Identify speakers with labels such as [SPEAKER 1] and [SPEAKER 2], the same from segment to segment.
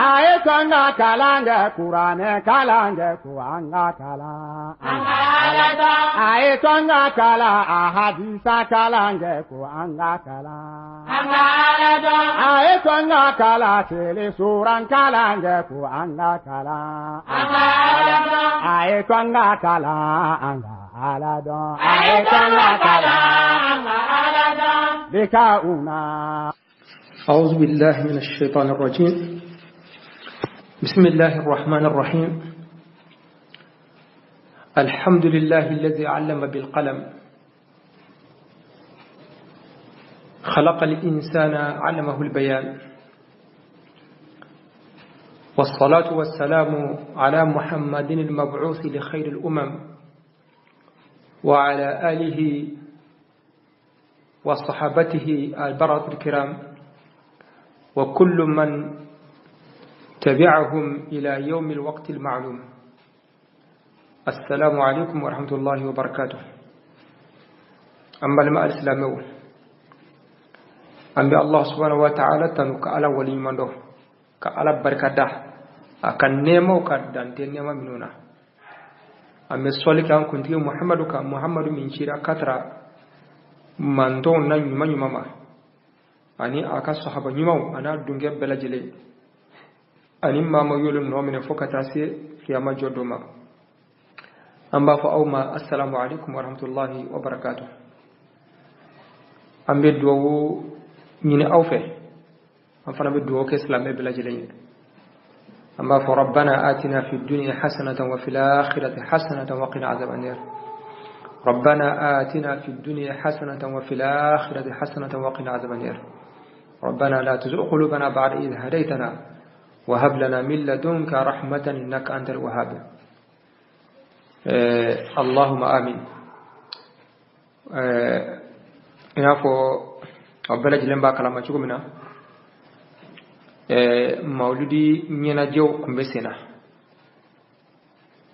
[SPEAKER 1] Aye songa kalanga Kurane kalanga kuanga kala. Aye songa kala ahadisa kalanga kuanga kala. Aye songa kala tele suran kalanga kuanga kala. Aye songa kala anga alado. Aye songa kala anga alado. Bika una.
[SPEAKER 2] أعوذ بالله من الشيطان الرجيم. بسم الله الرحمن الرحيم. الحمد لله الذي علم بالقلم خلق الإنسان علمه البيان والصلاة والسلام على محمد المبعوث لخير الأمم وعلى آله وصحابته البررة الكرام وكل من تبعهم إلى يوم الوقت المعلوم. السلام عليكم ورحمة الله وبركاته. أما الماء الإسلامي أما الله سبحانه وتعالى تنك على ولي منه كعلى بركة أكن نيمو كدانتين نيما منونا. أما الصالح أن كنت محمد من شيرا كترا من دون نيما يماما ani aka sahaba nyumaw ana dunge belajele ani mama yolum no mine fokata se kiyama jodoma amba fa awma assalamu alaikum wa rahmatullahi wa barakatuh ambe dowo ñine awfe am fana be dowo ke islam belajele amba fa rabbana atina fid dunya hasanatan wa fil akhirati hasanatan wa qina adhaban nar ربنا آتنا في الدنيا حسنة وفي الآخرة حسنة وقنا عذاب النار ربنا لا تزغ قلوبنا بعد إذ هديتنا وهب لنا من لدنك رحمة إنك أنت الوهاب. اللهم آمين. إنافو أبلج لمبا كلام أشوفنا مولودي نينا جو كمبسنا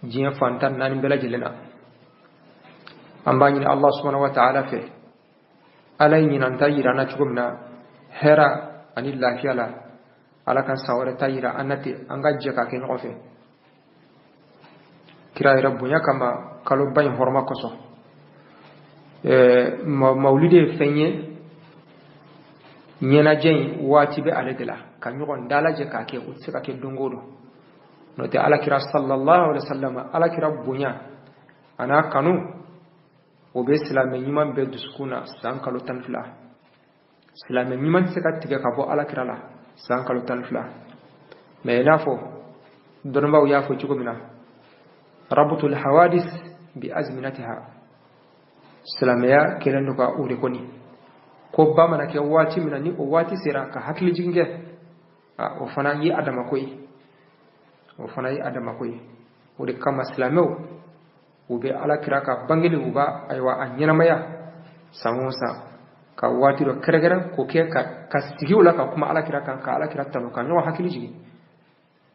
[SPEAKER 2] جين فانتان نان بلج لنا أمباني الله سبحانه وتعالى فيه ألاين ننتظر أنا أشوفنا hera ani lafiya la ala kan sawara tayira annati anga jeka ke ngofe kira rabbunya kama kalo bañ horma koso mawlide fenye nyena jeng wati be aledela kan ngon dala jeka ke utsika ke dongodo no te ala kira sallallahu alaihi wasallam ala kira bunya ana kanu o be islamin yiman be duskuna san kalo tanfila silame ñiman seka tiga ka bo ala kirala sankalu tanfla me nafo don baw ya fo cigo mina rabutul hawadis bi azminatiha silame ya kelendo ka ure koni ko ba mana ke wati mina ni o wati sira ka hakli jinge o fana yi adama koy o de kama silamew o be ala kiraka bangeli uba aywa anyana maya samosa ka wati do kregera ko ke ka sigi wala ka kuma ala kira kan ka ala kira tanu kan yo hakili jigi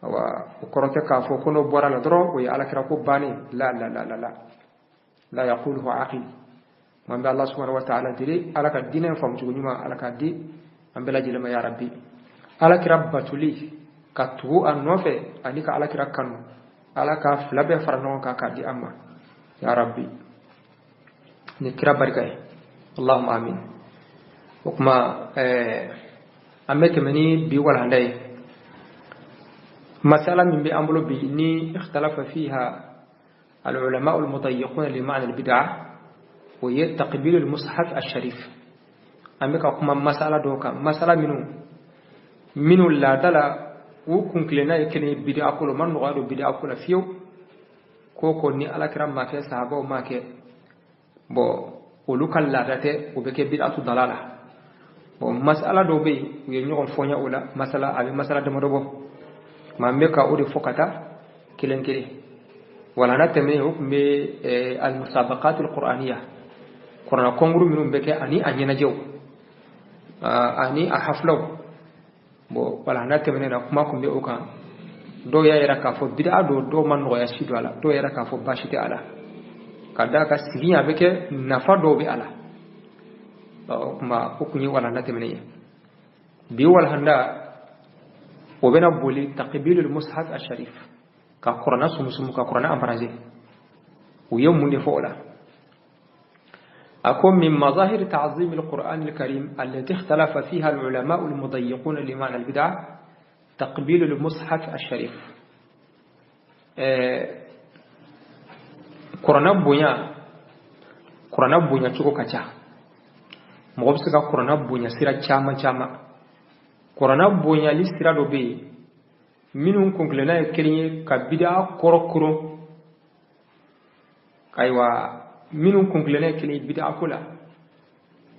[SPEAKER 2] wa koronte ka fo kono bora la dro ko ya ala kira ko bani la yaquluhu aqil man bi allah subhanahu wa ta'ala diri ala ka dinen fam ci nyuma ala ka di ambela jilama ya rabbi ala kira batuli ka tu an nofe ani ka ala kira kanu ala ka flabe farano ka di amma ya rabbi ni kira barkay allahumma amin وكما أمت مني بيقول عندي مسألة من بأمر بإني اختلف فيها العلماء المضيقون لمعنى البدعة وهي تقبيل المصحف الشريف أمك وكما مسألة دوكا مسألة منو لا دلا وكن كلنا يكني بدعة كل من نغادر بدعة كل فيو كوكو ني على كرام ما في صحابة وما كي بو ولوك لا دته وبكي بدعة ضلالة bon masala do be wi ñogon foña wala masala abi masala de modo ma meka o de fokata kilen kili wala na teme hukme al musabaqat al qur'aniyya qur'an kongru minum beke ani anyena jew ani a haflaw bo wala na teme na kuma ko be o kan do ya ira ka fo bid'a do man no ya sido ala do ya ira ka fo bashite ala kada ka siginya beke nafa do be ala ma hukunyi wala na temene بيول هندا وبين بولي تقبيل المصحف الشريف كقرآن سمسم كقرآن أمبرازي ويوم من فولا أكون من مظاهر تعظيم القرآن الكريم التي اختلف فيها العلماء المضيقون لمعنى البدعة تقبيل المصحف الشريف. قرآن بنيا تشوكو كاچا مغبسكا قرآن بنيا سيرا چاما قرآن بنيا لسيرا دوبي منهم كونكلنا كريني كبدعة كورو أيوة minnu kunkilenna kelen bid'a ko la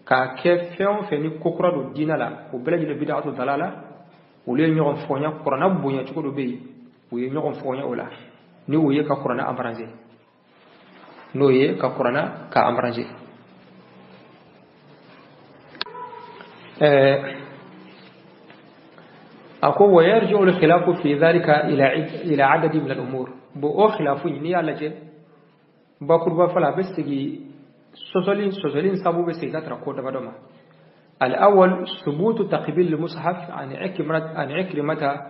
[SPEAKER 2] ka kɛ fɛn o fɛn ni kokura do diina la o bɛɛ lajɛlen bid'a to dalala olu ye ɲɔgɔn fɔnya kuranna bonya cogo dɔ bɛ yen u ye ɲɔgɔn fɔnya o la ni o ye ka kuranna embrasé n'o ye ka kuranna ka embrasé ako wa yarji'u al-khilafu fi dhalika ila adad min al-umur bo o khilafu ni ya lajɛ باكر فلا بستجي سوسولين سابو بستجي كتر كودا بدوما. الأول ثبوت تقبيل المصحف عن عكرمة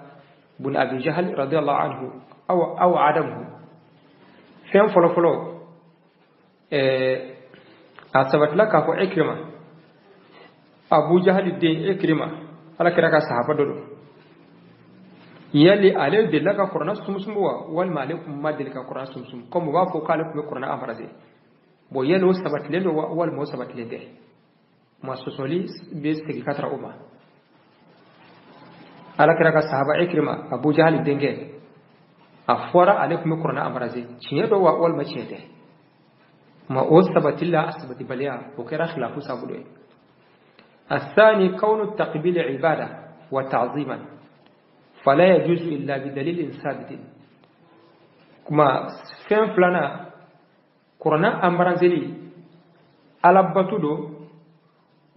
[SPEAKER 2] بن أبي جهل رضي الله عنه أو عدمه. فين فلو أثبت لك أبو عكرمة أبو جهل الدين عكرمة على كذا صحابة دول يلي عليه دلك قرآن سمسموا والمالك ما دلك قرآن سمسم كم وافق عليكم قرآن أمرزي بويلو سبت لين والمو سبت لين ده ما سوسولي بيستكي كتر أمة على كذا صحابة عكرمة أبو جهل الدين أفورا عليكم قرآن أمرزي شنو دو والما شنو ده ما أو سبت الله أسبت بليا وكرا خلافه سابلوه. الثاني كون التقبيل عبادة وتعظيما فلا يجوز إلا بدليل ثابت. كما فين فلانا قرآن أمبرانزلي على باتودو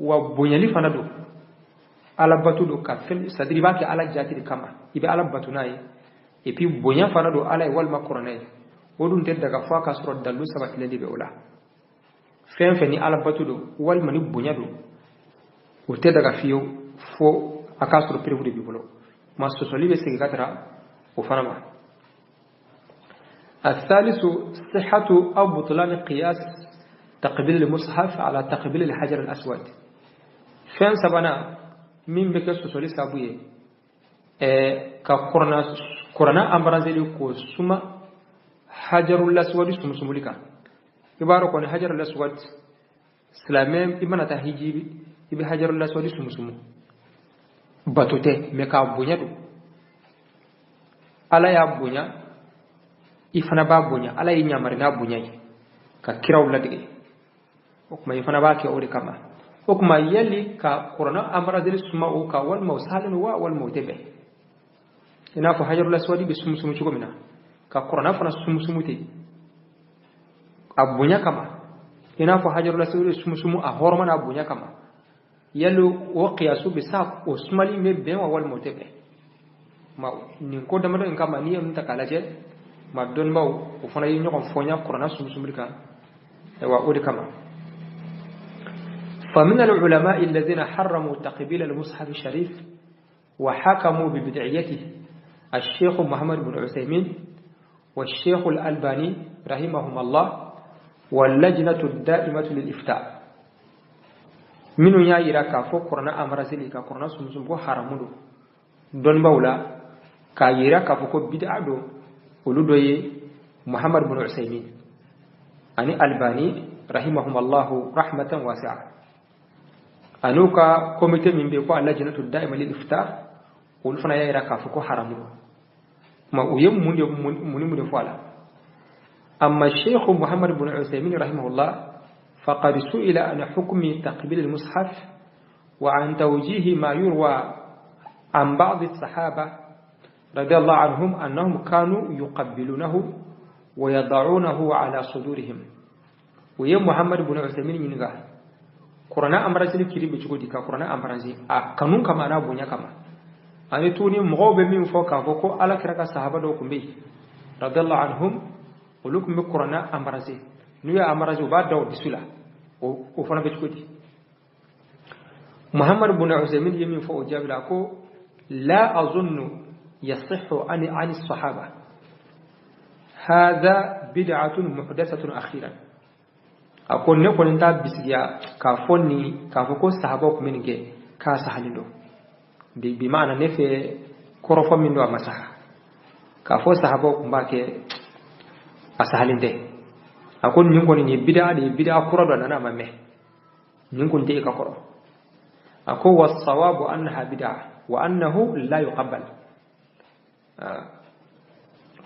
[SPEAKER 2] وبنيالي فندو على باتودو كفل صدري باكي على جاتي كما يبقى على باتوناي يبي بنيا فندو على والما قرآني ودون تدعى فاكا سورة دلو سبت لدي بأولا فين فني على باتودو والمني بنيادو وتدعى فيو فو أكاسرو بريفو دي بيبولو ما سوسولي بسيجي كترا وفرما. الثالث صحة أو بطلان قياس تقبيل المصحف على تقبيل الحجر الأسود. فين سبنا من بك سوسولي سابويه كقرنا أمرازيلي كو سما حجر الأسود سمسموليكا يبارك عن حجر الأسود سلامين إبنا تهيجي يبي حجر الأسود سمسمو batote meka bunya do ala ya bunya ifana ba bunya ala yi nyamar na bunya ka kiraw ladige okuma ifana ba ke ori kama okuma yali ka qur'ana amara dil suma o ka wal mawsalin wa wal mawtabe ina fa hajarul aswadi bi sumsumu ci gomina ka qur'ana fa sumsumuti abunya kama ina fa hajarul aswadi sumsumu a hormana abunya kama yalo waqiyasu bisaq usmali me be wal mutebe ma ni ko dama do kama ni am takalaje ma don baw o fana yi ñokon foña qur'ana sumsumrika wa odi kama. فمن العلماء الذين حرموا تقبيل المصحف الشريف وحكموا ببدعيته الشيخ محمد بن عثيمين والشيخ الألباني رحمهم الله واللجنة الدائمة للإفتاء minu ya yira ka fo qur'ana amrasili ka qur'ana sumsum ko haramudo don bawla ka yira ka fo ko bid'a do uludoye Muhammad ibn Usaymin ani Albani rahimahumullah rahmatan wasi'a anuka komite min be ko allajnatu da'ima lil iftar ul fana ya yira ka fo ko haramudo ma uyem mun fo ala amma Sheikh Muhammad ibn Usaymin rahimahullah فقد سئل عن حكم تقبيل المصحف وعن توجيه ما يروى عن بعض الصحابة رضي الله عنهم أنهم كانوا يقبلونه ويضعونه على صدورهم ويا محمد بن عثيمين ينغا قرآن أمرزي كريم بتقولي كقرآن أمرزي كانون كما أنا بنيا كما أنا توني مغوب من فوق فوق على كرك الصحابة دوكم بي رضي الله عنهم ولكم بقرآن أمرزي نويا أمرزي وبعد داود بسلا وفنا بتقولي محمد بن عثيمين يمين فوق جابر أكو لا أظن يصح عن الصحابة هذا بدعة محدثة أخيرا أقول نقول أنت بسيا كافوني كافوكو صحابوك منك كاسحلندو بمعنى نفي كرفا من دو مسح كافو صحابوك مباكي أسحلنده أقول نقول ني بدعة كرة أنا مامه نقول تيجا كرة أقول والصواب أنها بدعة وأنه لا يقبل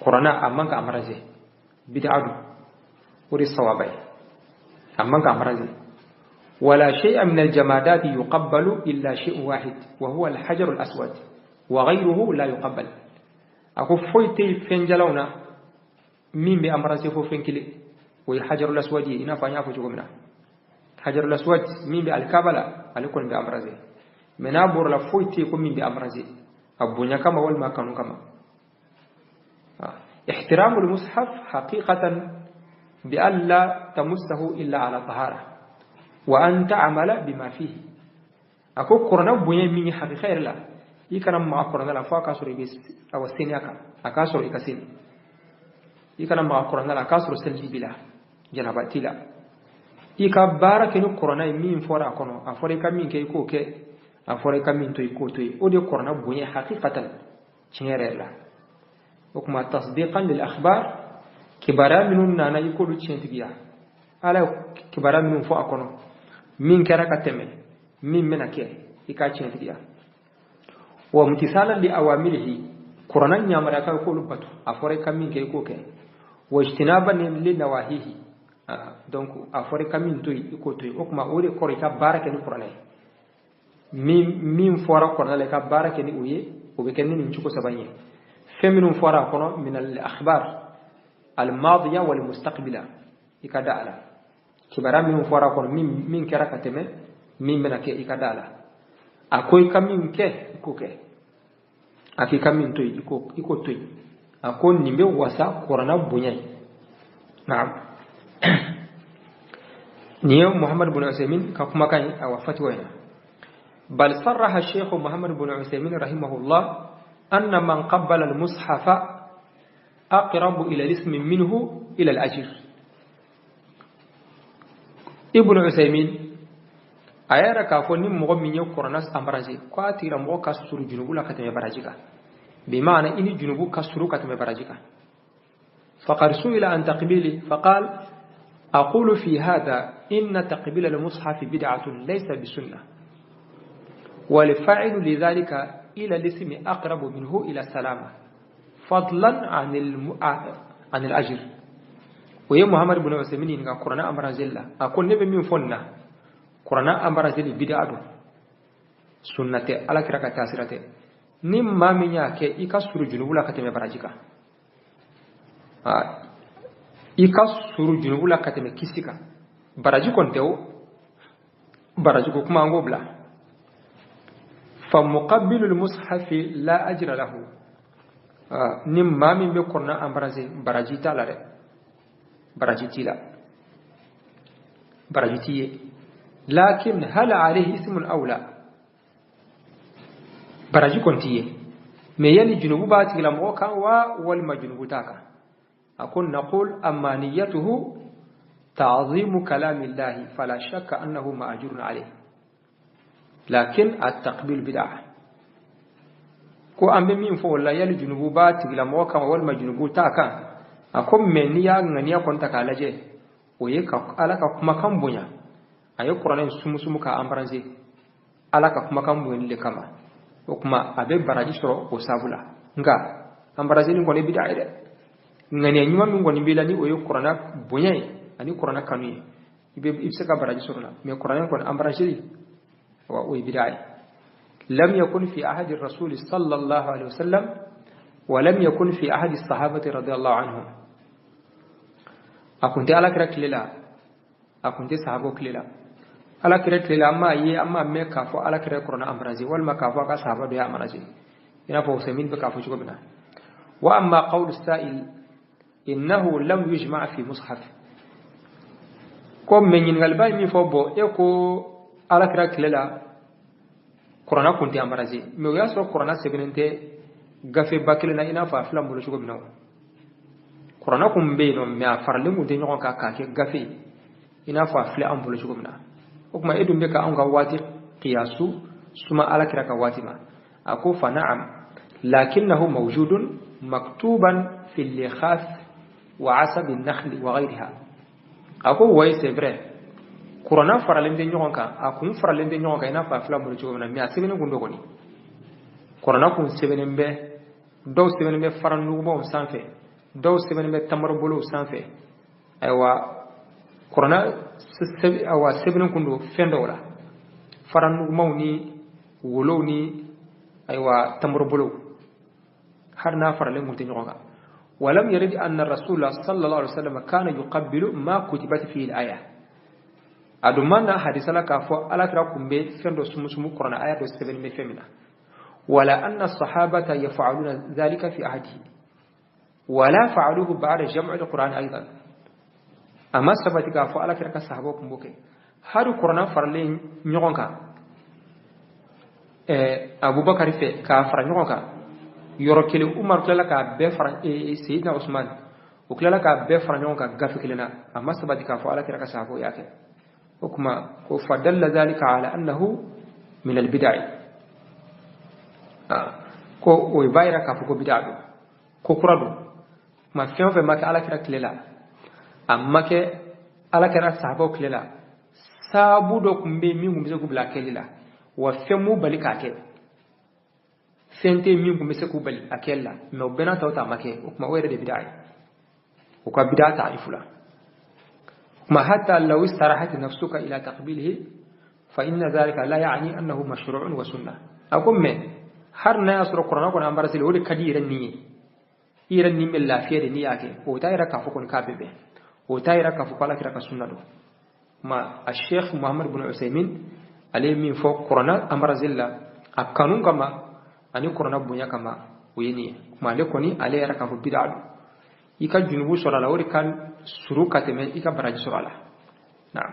[SPEAKER 2] قرآن أمانك أمرزه بدعة وري الصوابين أمانك أمرزه ولا شيء من الجمادات يقبل إلا شيء واحد وهو الحجر الأسود وغيره لا يقبل أقول فويتي فنجلونا مين بأمرزه فوفنكلي والحجر الأسود إنا فانيا فوجوكمنا حجر الأسود مين بالكابلا أليكون بأمرزه منابور لفويتي كم مين بأمرزه أبونا كما والما كانوا كما احترام المصحف حقيقة بأن لا تمسه إلا على طهارة وأن تعمل بما فيه أكو قرآن بني مني حقيقة لا يكرم مع قرآن لا فاكسر بس أو السنياك أكسر إكسين يكرم مع قرآن لا كسر سلبي بلا جنابتي لا يكبارك إنه قرآن مين فورا كنو أفوريك مين كيكو كي أفوريك مين توي كو توي أودي قرآن بني حقيقة شنير لا وكما تصديقا للأخبار كبارا منون نانا يقولوا تشنتبيا على كبارا منون فوق أكونو من كرا كتمه من منك يكا تشنتبيا وامتثالا لأوامره قرآن يامرك يقولوا باتو أفوريك من كيكوك واجتنابا لنواهيه donc أفوريك من توي يكوتوي وكما أولي كوريكا بارك القرآن من فورا قرآن لك بارك نويه وبكنني نشوكو سبعين فمن فراقنا من الأخبار الماضية والمستقبلة يكاد على كبار من فراقنا من كركتمه من منك يكاد على أكوي كمين كوك أكي كمين توي يكو توي أكون نبي وسا قرنا بنيا نعم نيوم محمد بن عثيمين كما كان أو فتوى بل صرح الشيخ محمد بن عثيمين رحمه الله أن من قبل المصحف أقرب إلى الاسم منه إلى الأجر ابن عثيمين أيرا كافوني مغمين يقرناس أمراجي كاتيرا مغو كسر جنوب لا كتم براجيكا بمعنى إني جنوب كسر كتم براجيكا فقد سئل عن تقبيله فقال أقول في هذا إن تقبيل المصحف بدعة ليس بسنة والفاعل لذلك إلى الاسم أقرب منه إلى السلامة فضلا عن الأجر ويا محمد بن عثيمين إن قرآن أمر زلا أقول نبي من فنا قرآن أمر زل بدعة سنة على كركة تاسرة نم ما من ياك يكسر جنوب لا كتم براجيكا يكسر جنوب لا كتم كيسيكا براجيكون تيو براجيكو كما أنغوبلا فمقبل المصحف لا أجر له نم ما من بقرنا أمرزي براجيتا لا براجيتي لا براجيتي لكن هل عليه اسم أولى براجي كنتي ميالي جنوب باتي لموكا والما جنوب تاكا أكون نقول أمانيته تعظيم كلام الله فلا شك أنه مأجور عليه لكن التقبيل بدعة كو أمي مين فو لا يلي جنوبات إلى موكا والما جنوب تاكا أكون منيا غنيا كنتك على جي ويكا على كما كم بنيا أيو قرآن سمو كا أمبرزي على كما كم بنيا لكما وكما أبي براجي سرو وسابولا نغا أمبرزي نغني بدعة إذا غنيا نيوما من غني بلاني ويو قرآن بنيا أني قرآن كانوي يبسكا براجي سرونا مي قرآن كون أمبرزي وبدعة لم يكن في أحد الرسول صلى الله عليه وسلم ولم يكن في أحد الصحابة رضي الله عنهم أكنت على كرك للا أكنت صحابك للا على كرك للا أما مكافو على كرك قرنا أمرزي والمكافو كصحابة يا أمرزي ينفع سمين بكافو شغبنا وأما قول السائل إنه لم يجمع في مصحف كم من ينقلبان من فوبو يكو على كرك للا qur'ana kunti ambarazi me ya so qur'ana sebenente gafe bakilena ina fa flam bulu shugo binaw qur'ana kum be no me afarle mu de nyoko ka ke gafe ina fa fle am bulu shugo bina okuma edum be ka anga wati qiyasu suma ala kiraka watima ako fa na'am lakinnahu mawjudun maktuban fi al-likhaf wa 'asab an-nakhl wa ghayriha ako way c'est vrai qur'ana farale de nyoko ka akun farale de nyoko ka ina fa flam bulu shugo bina me asibene gundo ko ni qur'ana kun sebenen be do sebenen be faran nugo sanfe do sebenen be tamar bolo sanfe aywa qur'ana awa sebenen kundo fendo wala faran nugo mawni wolo ni aywa tamar bolo harna farale mun tin yoga ولم يرد أن الرسول صلى الله عليه وسلم كان يقبل ما كتبت فيه الآية أدمنا حديث لك فو ألا تراكم بي فندو سمو قرآن آية دو سبن مفهمنا ولا أن الصحابة يفعلون ذلك في عهده ولا فعلوه بعد جمع القرآن أيضا أما سبتك فعل كرك صحابكم بوكي هذا القرآن فرلين نيونكا أبو بكر في كافر نيونكا يركل عمر كلا كبفر سيدنا عثمان وكلا كبفر نيونكا غافك لنا أما سبتك فعل كرك صحابو ياك وكما فدل ذلك على أنه من البدع ko o bayra ka fuko bidado ko kurado ma fion fe maka ala kira klela amma ke ala kira sahabo klela sabu do kumbe mi ngum se ku bla kelila wa femu balika ke sente mi ngum se ku bali akella no bena tawta make o kuma wayre de bidai o ka bidata ifula ma hatta law istarahat nafsuka ila taqbilihi fa inna dhalika la ya'ni annahu mashru'un wa sunnah akum me har na yasro qur'ana ko ambar sile wodi kadi iran ni mel lafiya de ni yake o tayra ka fukon kabebe o tayra ka fukala kira ka sunna do ma al-sheikh muhammad ibn usaymin alayhi min fo qur'ana ambar zilla akanun kama ani qur'ana bunya kama wini ma le koni alayra ka fu bid'a do ika junubu sura la wodi kan suru kateme ika baraji sura la na'am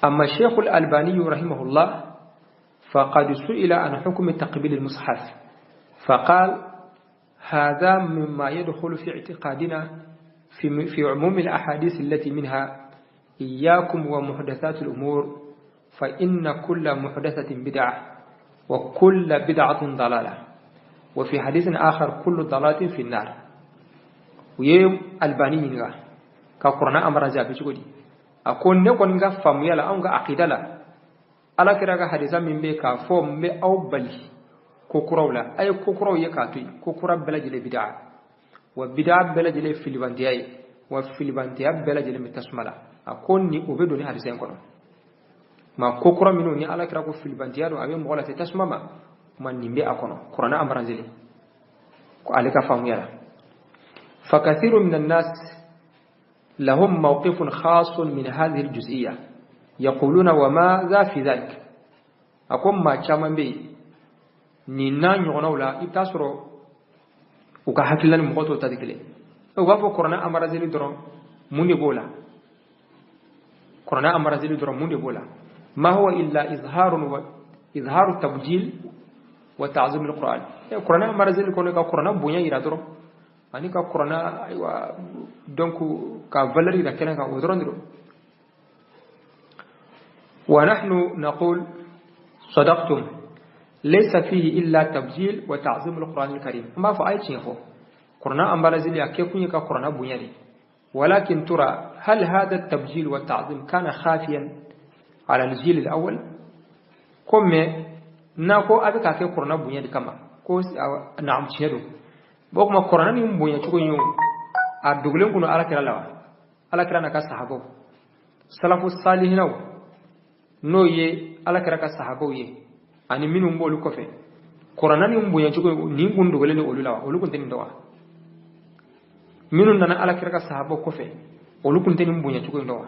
[SPEAKER 2] amma sheikh al-albani rahimahullah فقد سئل عن حكم تقبيل المصحف فقال هذا مما يدخل في اعتقادنا في عموم الأحاديث التي منها إياكم ومحدثات الأمور فإن كل محدثة بدعة وكل بدعة ضلالة وفي حديث آخر كل ضلالة في النار ويوم الباني نغا كقرنا أمر زابي شغلي أكون نكون نغا فاميلا أو نغا عقيدة لا ala kira ga hadisa min be ka fo me aw bali ko kurawla ay ko kuraw ye ka tuy ko kura belajile bid'a wa bid'a belajile filibantiyai wa filibantiya belajile mitasmala akon ni obedo ni hadisa en kono ma ko kura minu ni ala kira ko filibantiya do abe mo wala te tasmama man ni be akono qur'ana amranzili ko alika famu yala فكثير من الناس لهم موقف خاص من هذه الجزئية يقولون وماذا في ذلك أقوم ما شامن بي نينان يغنولا إبتاسرو وكحكلان مغطو تذكلي وقفو قرآن أمر زيلي درم موني بولا قرآن أمر زيلي درم موني بولا ما هو إلا إظهار التبجيل وتعظيم القرآن قرآن أمر زيلي كوني قرآن بويا إرا درم أني قرآن أيوة دونكو كفالري لكنا كودرون درم ونحن نقول صدقتم ليس فيه إلا تبجيل وتعظيم القرآن الكريم ما فأي شيء هو قرآن أمبالزيل يكيكوني كقرآن بنياني ولكن ترى هل هذا التبجيل والتعظيم كان خافيا على الجيل الأول كم ناكو أبكا كي قرآن بنياني كما كوس نعم تشهدو بوكما قرآن بنياني تكون يوم أدوغلين كنو على كرا لوا على كرا نكا صحابو سلف الصالحين no ye ala kira ka sahabo ye ani minu mbolu kofe qur'ana ni mbuya jugo ni gundu gele ni olula olu kun tin dowa minu nana ala kira ka sahabo kofe olu kun tin mbuya jugo dowa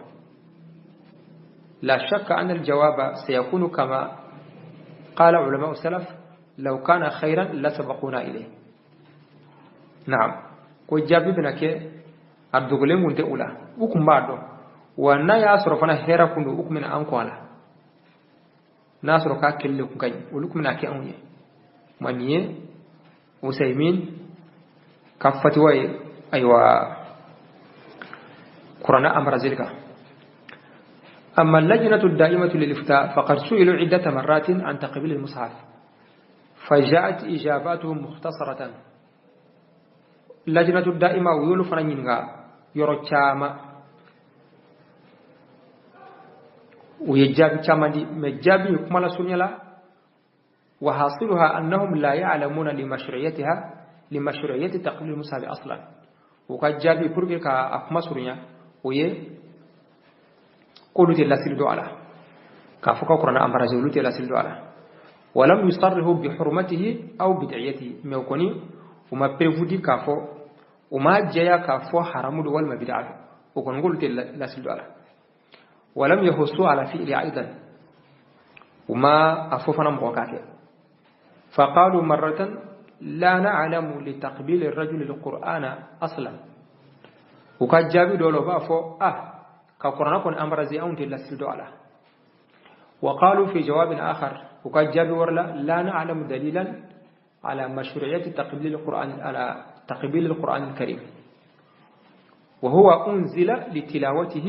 [SPEAKER 2] la shakka anna al-jawaba sayakunu kama qala ulama as-salaf law kana khayran la sabaquna ilayhi na'am ko jabibna ke adugule munte ula ukum bado wa na ya sorofana hera kundu ukumina an kwala nasro ka kelle ku kay ulukum na ke onye maniye usaymin kafati way aywa qur'ana amra zilka. أما اللجنة الدائمة للإفتاء فقد سئلوا عدة مرات عن تقبيل المصحف فجاءت إجاباتهم مختصرة. اللجنة الدائمة ويولو فرنينغا يروتشاما ويجابي تشامدي مجابي يكمل سنيلا وحاصلها أنهم لا يعلمون لمشروعية تقبيل المصحف أصلا وقد جابي كربك أكما سنيا ويه قولوا تلا سلدوا على كافوك قرآن أمر زولوا تلا سلدوا على ولم يصرحوا بحرمته أو بدعيته ميوكوني وما بيفودي كافو وما جاء كافو حرام والما بدعه وكون قولوا تلا سلدوا على ولم يحصوا على فعل أيضا وما أفوفنا مغاكاك فقالوا مرة لا نعلم لتقبيل الرجل القرآن أصلا وقد جابوا دولو بافو كقرآن كون أمر زي أنت لسلدوا على. وقالوا في جواب آخر وقد جابوا ورلا لا نعلم دليلا على مشروعية تقبيل القرآن الكريم وهو أنزل لتلاوته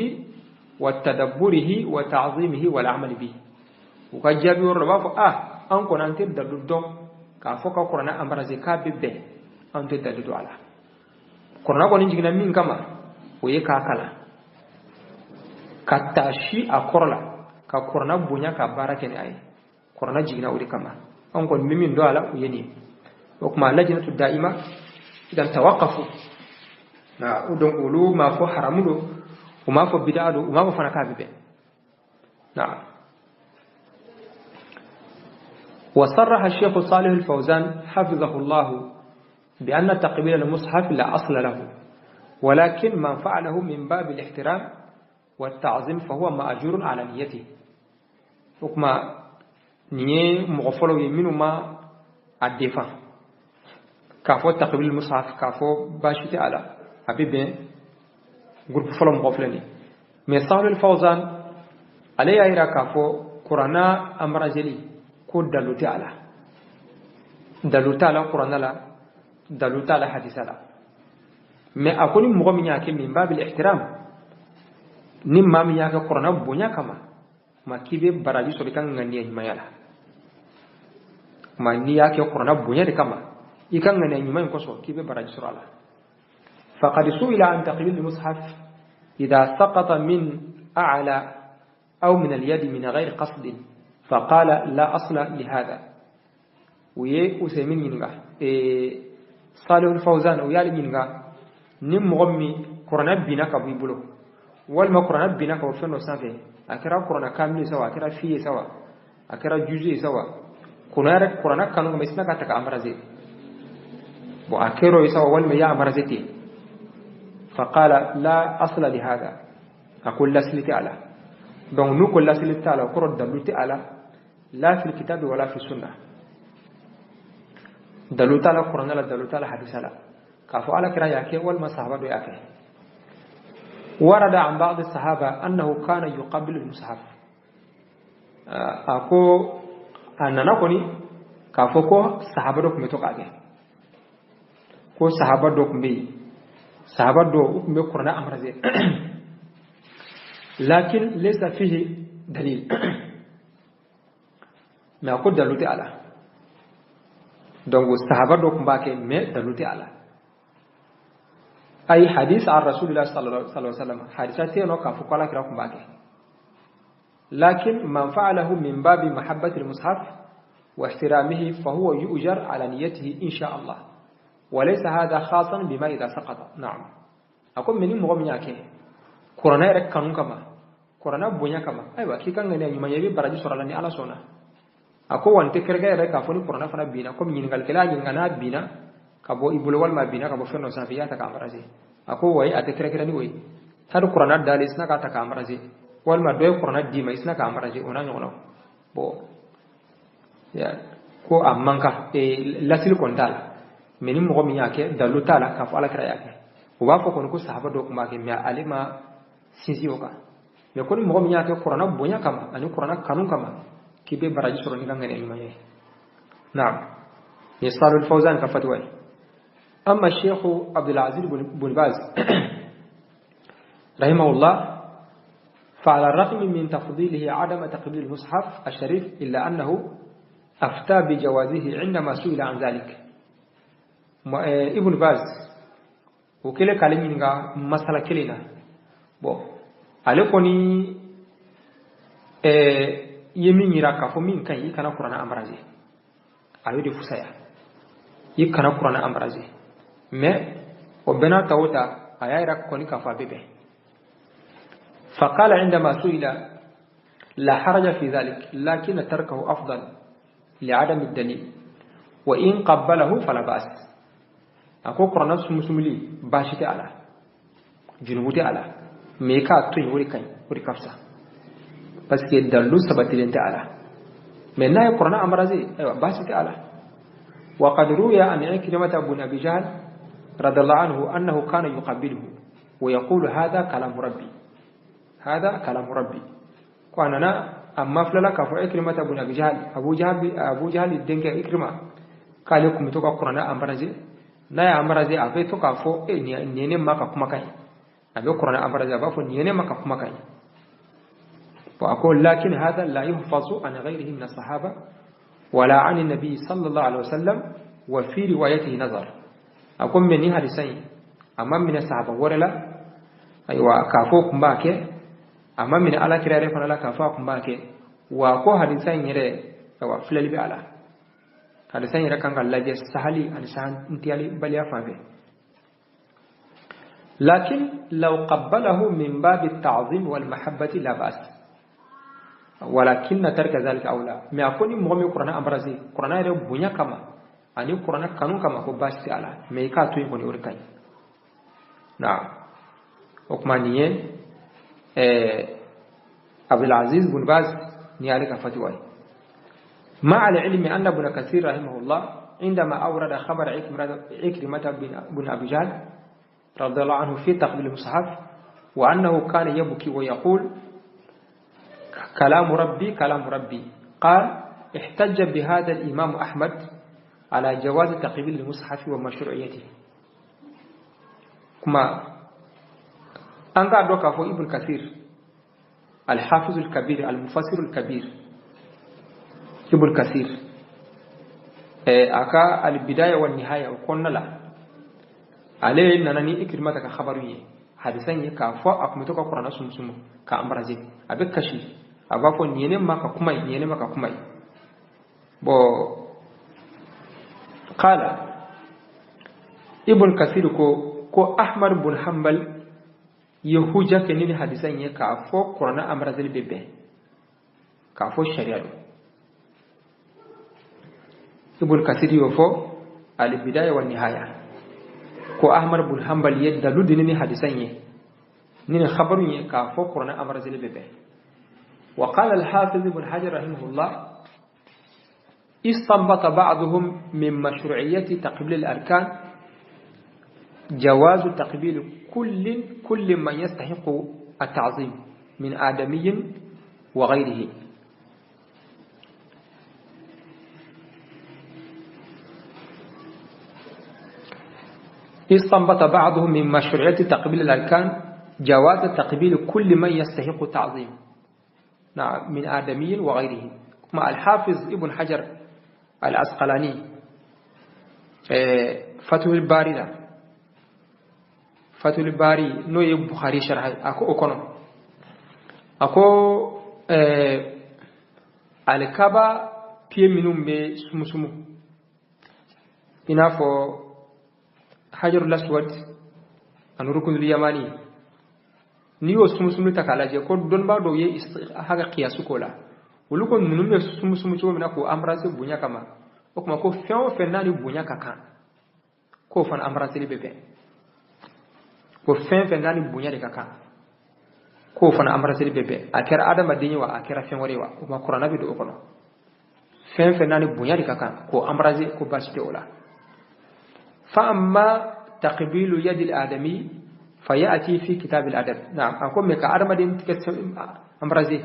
[SPEAKER 2] وتدبره وتعظيمه والعمل به. وقد جابوا ورلا أنكم أنت دلدوا كافوك قرآن أمر زي كابب أنت دلدوا على قرآن كون نجينا من كما ويكاكلا katashi akorla ka korna bunya ka barake ni ay korna jigna uri kama on kon mimin do ala uyeni okuma lajnatu daima idan tawaqqafu na udon ulu ma fo haramudo uma fo bid'ado uma fo fanaka bibe na وصرح الشيخ صالح الفوزان حفظه الله بأن تقبيل المصحف لا أصل له ولكن من فعله من باب الاحترام والتعظيم فهو مأجور على نيته وكما نيه مغفلو يمينو ما الدفاع كافو تقبيل المصحف كافو باشتي على حبيبين غروب فلو مغفلني مثال الفوزان عليه ايرا كافو قرانا امرجلي كو دلوتي على دلوتا على قرانا لا دلوتا على حديث لا ما اكوني مغمي ياكي من باب الاحترام nim mami yaka qur'ana bunya kama makibe baraji so kan ngani mayala mani yake qur'ana bunya de kama ikan ngani nyima ko so kibe baraji surala faqad su'ila an taqlil al-mushaf idha saqata min a'la aw min al-yad min ghayr qasd faqala la asla li hadha wiye usaymin yinga salih al-fawzan uyali yinga nim mogommi qur'ana binaka bulo والما قرآن بينك وفنو سافي أكرا قرآن كامل سوا أكرا فيه سوا أكرا جزء سوا قرآن كانوا مسنا كتك أمر زي وأكرا سوا والما يا أمر زيتي فقال لا أصل لهذا أقول لا سلتي على دون نقول لا سلتي على قرآن دلوتي على لا في الكتاب ولا في السنة دلوتي على قرآن لا دلوتي على حديث لا كافو على كرا ياكي والما صحابة ياكي ورد عن بعض الصحابة أنه كان يقبل المصحف أكو أننا كوني كافوكو صحابة دوك متوقعه كو صحابة دوك مي صحابة دوك مي قرنا أمر زي لكن ليس فيه دليل ما أقول دلوتي على دونك صحابة دوك مباكي مي دلوتي على أي حديث عن رسول الله صلى الله عليه وسلم حديثاتي نوكا فقالا كراكم باكي لكن من فعله من باب محبة المصحف واحترامه فهو يؤجر على نيته إن شاء الله وليس هذا خاصا بما إذا سقط. نعم أقول مني مغمياك قرآن يرك كانون كما قرآن بنيا كما أيوة كي كان غني يما يبي براجي سورالني على سونا أقول وانت كرجع يرك كافوني قرآن فنا بينا كم ينقل كلا ينقلنا بينا kabo ibul wal ma bina kabo fenno safiya ta kamaraje ako way ate kire ni way hadu qur'an dalis na ka ta kamaraje wal ma doy qur'an di mai sna kamaraje ona nyono bo ya ko ammanka lasil kontal meni mo mi yake dalu tala ka fa ala kira yake o ba ko ko sahaba do kuma ke mi alima sisi oka me ko mo mi yake qur'an bonya kama ani qur'an kanun kama كبير براجي سرني كان علمي. نعم يصال الفوزان كفتوى. أما الشيخ عبد العزيز بن باز رحمه الله فعلى الرغم من تفضيله عدم تقبيل المصحف الشريف إلا أنه أفتى بجوازه عندما سئل عن ذلك. ابن باز وكلا كلمة مسألة كلنا عليكوني يمين يراك فمين كان يكنا قرآن أمرازي أيودي فسايا يكنا قرآن أمرازي ما وبنا توتا أيايراك كوني كفا بيبه. فقال عندما سئل لا حرج في ذلك لكن تركه أفضل لعدم الدليل وإن قبله فلا بأس. أقول قرآن سمسملي باشتي على جنوبتي على ميكا توي وريكاي وريكافسا بس يدلو سبتي لنت على من ناي قرآن أمرازي باشتي على. وقد روي عن عكرمة بن أبي جهل رضي الله عنه أنه كان يقبله ويقول هذا كلام ربي هذا كلام ربي. وأنا أما فلك فعكرمة بن أبي جهل أبو جهل الدنك إكرمة قال لكم توقع قرآن أمرازي ناي أمرازي أبي توقع فو نيني مكا كمكاي أبي قرآن أمرازي أبي فو نيني مكا كمكاي. وأقول لكن هذا لا يحفظ عن غيره من الصحابة ولا عن النبي صلى الله عليه وسلم وفي روايته نظر. أقول مني حديثين أما من الصحابة ولا أيوة كافوكم باكي أما من على كراره فلا كافوكم باكي وأقول حديثين يرى أيوة فلالي بألا حديثين يرى كان قال لجي سهلي أن سهل انتيالي بل يفعله. لكن لو قبله من باب التعظيم والمحبة لا بأس ولكن ترك ذلك أولى. ما أكون مغمي قرآن أمرازي قرآن يرى بنيا كما أني قرآن كانون كما هو باشتي على ميكا توي بني أوركاي. نعم وكمانية عبد العزيز بن باز نيالك فتوى. مع العلم أن ابن كثير رحمه الله عندما أورد خبر عكرمة بن أبي جهل رضي الله عنه في تقبيل المصحف وأنه كان يبكي ويقول كلام ربي كلام ربي قال احتج بهذا الإمام أحمد على جواز تقبيل المصحف ومشروعيته. كما أنقى دوكا فو ابن كثير الحافظ الكبير المفسر الكبير ابن كثير أكا البداية والنهاية وقلنا لا عليه ننني إكرمتك خبرية حدثين كافو أقمتك قرآن سمسم كأمرزي أبك كشي أبافو نيني مكا كمي بو قال ابن كثير كو أحمد بن حنبل يهوجا كنين حدثين كافو قرآن أمرزي بيبه كافو الشريعة. ابن كثير يوفو البداية والنهاية كو أحمد بن حنبل يدلو ديني حدثين نين خبرني كافو قرآن أمرزي بيبه. وقال الحافظ ابن حجر رحمه الله استنبط بعضهم من مشروعية تقبيل الأركان جواز تقبيل كل من يستحق التعظيم من آدمي وغيره. استنبط بعضهم من مشروعية تقبيل الأركان جواز تقبيل كل من يستحق التعظيم من آدمي وغيره. مع الحافظ ابن حجر العسقلاني فتح الباري نو البخاري شرح أكو أكونو أكو الكابا بيه منهم بسمسمو إنافو حجر الأسود أن ركن اليماني نيو سمسمو تكالاجي كو دون با دو يه حاجه قياسو كولا ولكو نونو سمسمو تو منكو امراز بونيا كما وكما كو فيو فناني بونيا كاكا كو فان امراز لي بيبي كو فناني بونيا دي كاكا كو فان امراز لي بيبي اكير ادم ديني وا اكير فين وري وا وما قرانا بيدو اوكونو فناني بونيا دي كاكا كو امراز كو باشتي اولا. فاما تقبيل يد الآدمي فيأتي في كتاب الأدب. نعم أقول مك أرمدين تكسم أمرزي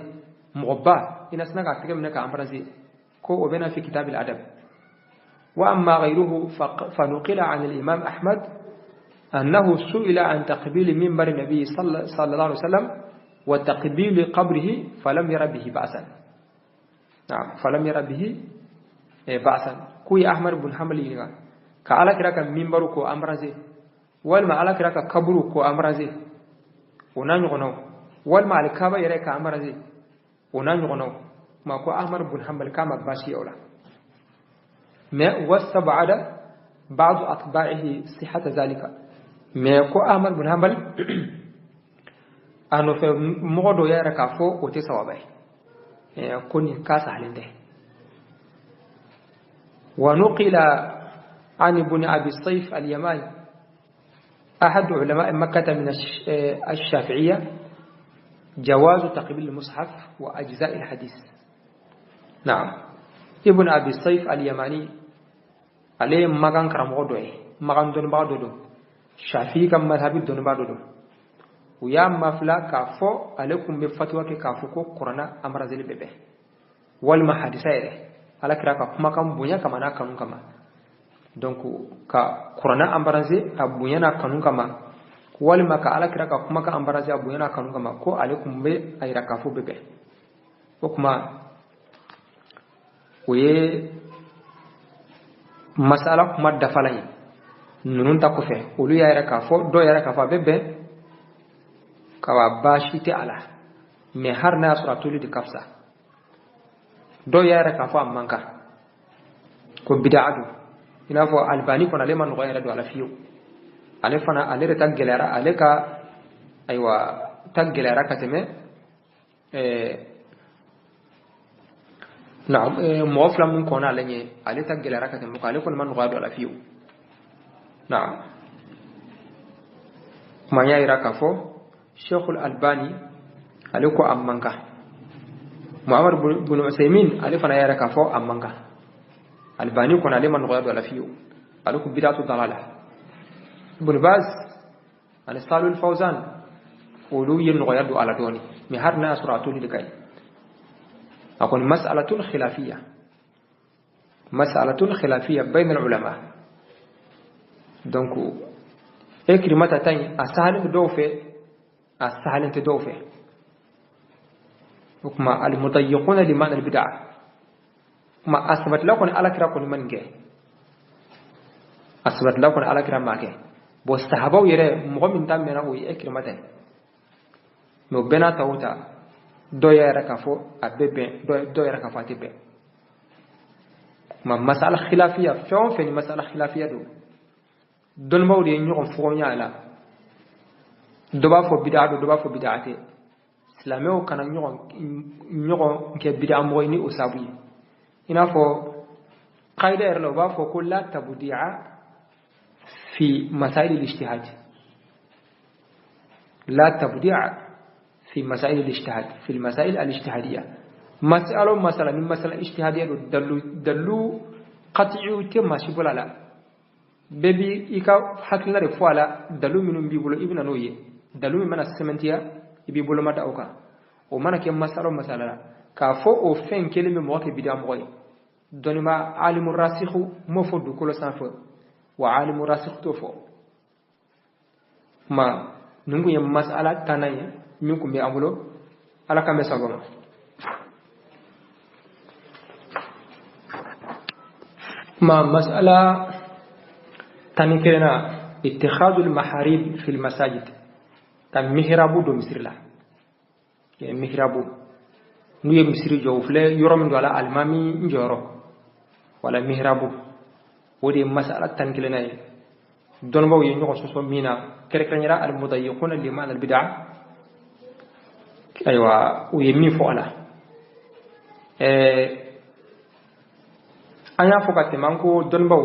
[SPEAKER 2] مغبا إن أسناك أتكلم أمرزي كو وبنا في كتاب الأدب. وأما غيره فنقل عن الإمام أحمد أنه سئل عن تقبيل منبر النبي صلى الله عليه وسلم وتقبيل قبره فلم ير به بأسا. نعم فلم ير به بأسا. كوي أحمد بن حنبل ينغا كألا كراك منبر كو أمرزي والما على كراك قبر كو أمرزي ونانيغنو والما على كابا يريك أمرزي ونانيغنو ما كو أحمد بن حنبل كما باشي أولا ما واستبعد بعض أتباعه صحة ذلك. ما كو أحمد بن حنبل أنو في مغدو يرك فوق وتسوابه كوني كاسة علنده. ونقل عن ابن أبي الصيف اليماني أحد علماء مكة من الشافعية جواز تقبيل المصحف وأجزاء الحديث. نعم ابن أبي الصيف اليماني عليه مغان كرام غدوه مغان دون بعضه شافعي كم مذهبي دون بعضه ويا مفلا كافو عليكم بفتوى كافو كو قرنا أمر زي ببه والما حديثه على كراك كما كم بنيا كما نا كانون كما donc ka qur'ana ambaraze abunyana kanun kama walima ka ala kira ka kuma ka ambaraze abunyana kanun kama ko alaikum be ayra kafu bebe ko kuma oye masala kuma dafalani nunun ta ko fe olu ya ayra kafo do ayra kafa bebe ka wa bashite ala me har na suratul di kafsa do ya ayra kafa amanka ko bid'atu ina fo albani kona le man goyere do ala fiyo ale fana ale re taggelera ale ka aywa taggelera kateme na'am muwafla mun kona lenye ale taggelera kateme ko ale kona man goyere do ala fiyo na'am manya ira ka fo Sheikh al-Albani ale ko amanka Muhammad ibn Usaymin ale fana ira ka fo amanka الباني كنا لمن غير ولا فيه قالوا بدعة ضلالة. ابن باز عن صالح الفوزان قولوا ينغير على دوني مهرنا سرعتوني لكي أقول مسألة خلافية بين العلماء دونك إكرمة تاني السهل تدوفه وكما المضيقون لمعنى البدعة ما أثبت لكم على كراكم من جه أثبت لكم على كرام ما جه بوستحبوا يره مغمن تام منا وي إكرمته نبنا توتا دويا ركافو أببه دويا ركافاتي به ما مسألة خلافية فين مسألة خلافية دون ما ودي نيوم فونيا لا دوبا فو بدعته إسلامه كان نيوم كبدعة مويني أسابي إنافو قاعدة إرلوبا فكل لا تبديع في مسائل الاجتهاد لا تبديع في مسائل الاجتهاد في المسائل الاجتهادية مسألة من مسألة اجتهادية دلو قطعي كما شبولا لا بيبي إيكا حكينا رفوالا دلو منهم بيبولو ابن نوية دلو من السمنتيا بيبولو مدى أوكا ومانا كم مسألة كافو أو فين كلمة مواكب بدا مغوي دونما عالم الراسخ مفود كل سنفر وعالم الراسخ توفو ما نقول يوم مسألة تانية منكم يعملوا على كم سبب ما مسألة تانية كنا اتخاذ المحاريب في المساجد كان مهرابو دو مصر لا مهرابو نوي مصر جوفله يرمن ولا المامي نجورو ولا مهرابو ودي مسألة تنكلنا دون بو ينيو سوسو مينا كركرنيرا المضيقون لمعنى البدع ايوا ويمي فولا anya fokate manko don baw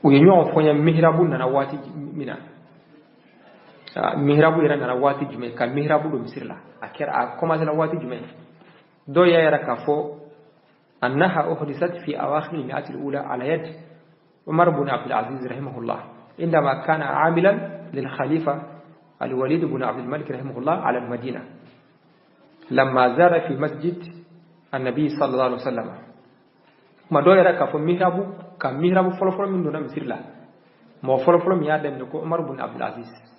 [SPEAKER 2] وينيو فوnya mihrabu na wati mina mihrabu ira na wati jume ka mihrabu do misirla akera a commencer na wati jume do ya yara kafo annaha uhdisat fi awakhir al-mi'at al-ula ala yad Umar ibn Abdul Aziz rahimahullah عندما كان عاملا للخليفة الوليد بن عبد الملك رحمه الله على المدينة لما زار في مسجد النبي صلى الله عليه وسلم ما دويرا كفو مهرابو كم مهرابو فلو من دون مسير لا ما فلو من يادم نكو عمر بن عبد العزيز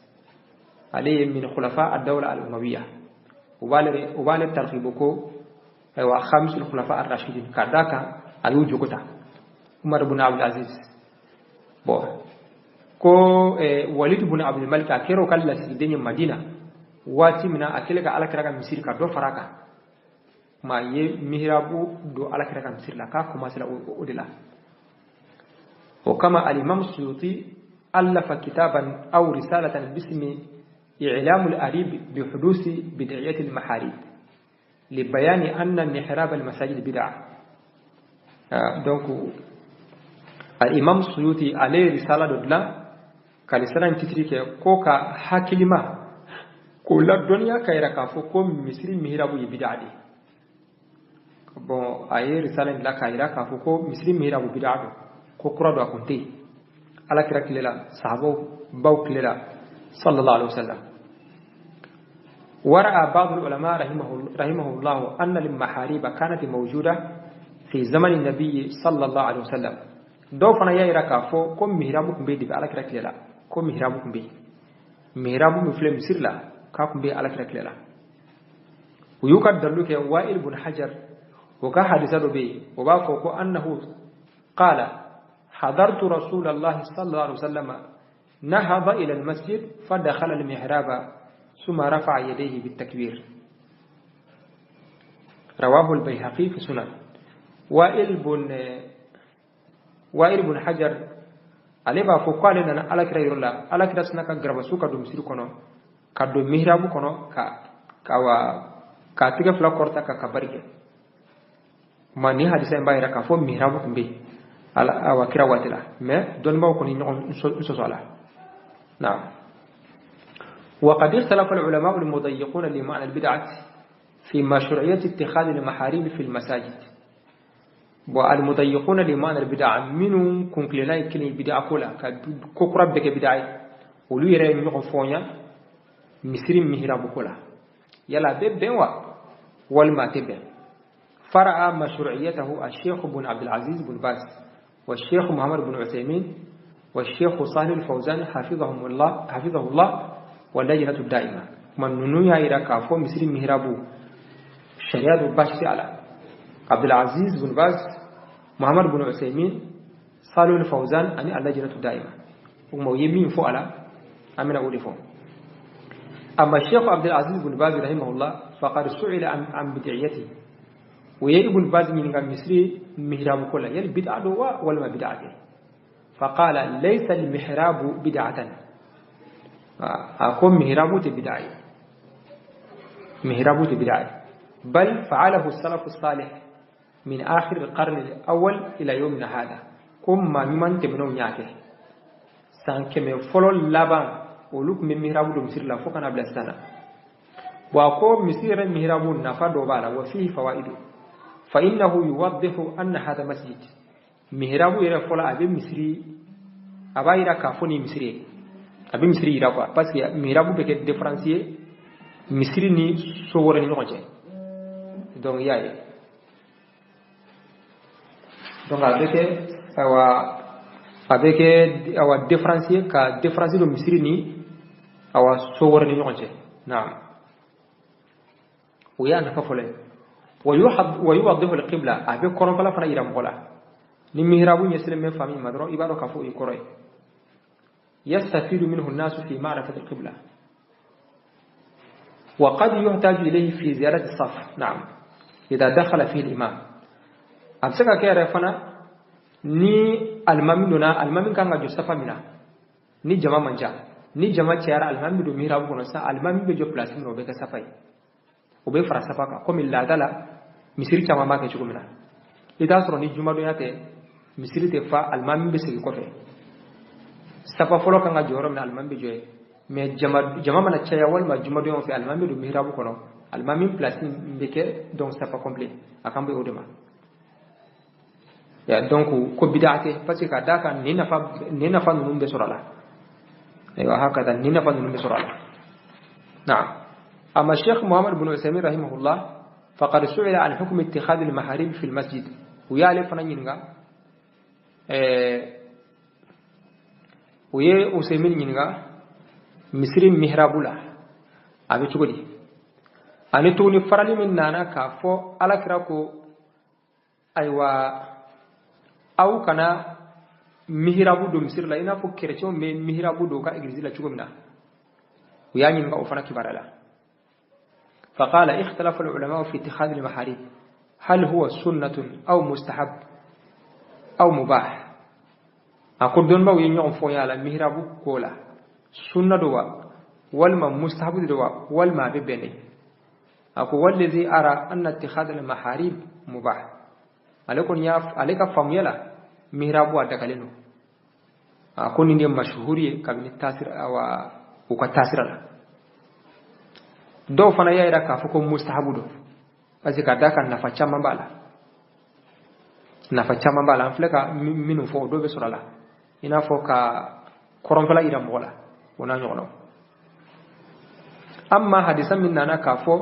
[SPEAKER 2] عليه من خلفاء الدولة الأموية وبالغ ترغيبكو أيوا خامس الخلفاء الراشدين كذاك أيو جوكتا عمر بن عبد العزيز بو كو وليد بن عبد الملك أكيرو كلا سيدين مدينة واتي منا أكيلك على كرا مسير كدو فراكا ما يه مهرابو دو على كرا مسير لا كما سلا أودلا وكما الإمام السيوطي ألف كتابا أو رسالة باسم إعلام الأريب بحدوث بدعية المحاريب لبيان أن محراب المساجد بدعة. دونك الإمام السيوطي عليه رسالة دودلا كرسالة تتريك كوكا حكلمة كل الدنيا كيرا كافو كوم مصري مهرابو يبدعة دي bon aye risalen la kaira ka fuko muslim mira bu bid'atu ko kura do akunti ala kira kilela sahabo baw kilela sallallahu alaihi wasallam ورأى بعض العلماء رحمه الله أن المحاريب كانت موجودة في زمن النبي صلى الله عليه وسلم دوفنا يا إراكافو كم مهرابكم بيدي على كira kilela كم مهرابكم بي مهرابو مفلم سيرلا كاكم بي على كira kilela ويقدر لك وائل بن حجر وكا حدثه به وبافوكو أنه قال حضرت رسول الله صلى الله عليه وسلم نهض إلى المسجد فدخل المحراب ثم رفع يديه بالتكبير رواه البيهقي في سنن وائل بن حجر عليه بافوكو لنا على كرا يرولا على كرا سنكا غربسوكا دو مسير كونو كادو محراب كونو ka tiga fla korta ka kabarike mani hadisa en bayra ka fo mihrabu kumbe ala awa kira watila mais don ma ko ni so sala نعم وقد اختلف العلماء المضيقون لمعنى البدعة في مشروعية اتخاذ المحاريب في المساجد والمضيقون لمعنى البدعة منهم كونكلينا كلمة بدعة كلها كوكرب بك بدعة ولو يرى من يقفونيا مصري مهراب كلها يلا بيبوا والما تبع فرأى مشروعيته الشيخ بن عبد العزيز بن باز والشيخ محمد بن عثيمين والشيخ صالح الفوزان حفظه الله واللجنة الدائمة من ننويا إلى كافو مصري مهرابو شريعة باشتي على عبد العزيز بن باز محمد بن عثيمين صالح الفوزان أن اللجنة الدائمة ومويمين فعلا أمنا أولي فوق. أما الشيخ عبد العزيز بن باز رحمه الله فقد سئل عن بدعيته ويا ابن باز من مصري محراب كله يل بدعة ولا بدعة فقال ليس المحراب بدعة أكون محراب بدعة بل فعله السلف الصالح من آخر القرن الأول إلى يومنا هذا كم من تمنون ياته سانكم فلول لبان ولوك من محراب مسير لا فوق قبل السنة وأكو مسير محراب نفاد وبالا وفيه فوائد فإنه يوضح أن هذا مسجد محراب يرى فلا أبي مسري أبا يرى كافوني مسري أبي مسري يرى فلا بس محراب بكت ديفرنسيه مسري ني صورني نوجه donc yaye donc avec awa différencier do misiri ni awa sowor ni ñonje naam ويا نففله ويوضح القبلة أبي كورن فلا فنا يرام قلا نمهرابو يسلم من فامي مدرو يبارك كفو يكوري يستفيد منه الناس في معرفة القبلة وقد يحتاج إليه في زيارة الصف نعم إذا دخل فيه الإمام أمسك كير فنا ني الماميننا المامين كان جوسفا منا ني جماعة منجا ني جماعة شيارا المامين دو مهرابو كنسا المامين بجو بلاسين وبيك سفاي وبي فرسفاكا كم الله دالا misiri chama make chuko mina ita soro ni juma do yate misiri te fa almami be sigi kofe safa folo kanga joro min almami joye mais jama mana chaya wal ma juma do on fi almami do mihrabu kono almami place mbeke donc safa complet akambe odema ya donc ko bid'ate parce que daka ni nafa numbe sorala aywa hakada ni nafa numbe sorala na'am أما الشيخ محمد بن عثيمين رحمه الله فقد سئل عن حكم اتخاذ المحاريب في المسجد ويالي فنانينغا ويه عثيمين ينغا مصر مهرابولا أبي تقولي أنا توني فرالي من نانا كافو على كراكو أيوا أو كنا مهرابو دو مصر لا إنا فو كريتشو مهرابو دو كا إجلزي لا تقولنا وياني ينغا أوفنا كبارلا فقال اختلف العلماء في اتخاذ المحاريب هل هو سنة أو مستحب أو مباح أقول دون باو ينيون فويا على مهرابو كولا سنة دوا والما مستحب دوا والما ببني أقول والذي أرى أن اتخاذ المحاريب مباح عليك فميلا مهرابو أدكالينو أقول ندي مشهوري كابن التاسر أو وكتاسر له do fana yaira ka fuko mustahabu do parce que daka nafa chama bala amfleka minu fo do be surala ina fo ka koronfala ira mola wona nyono amma hadisa min nana ka fo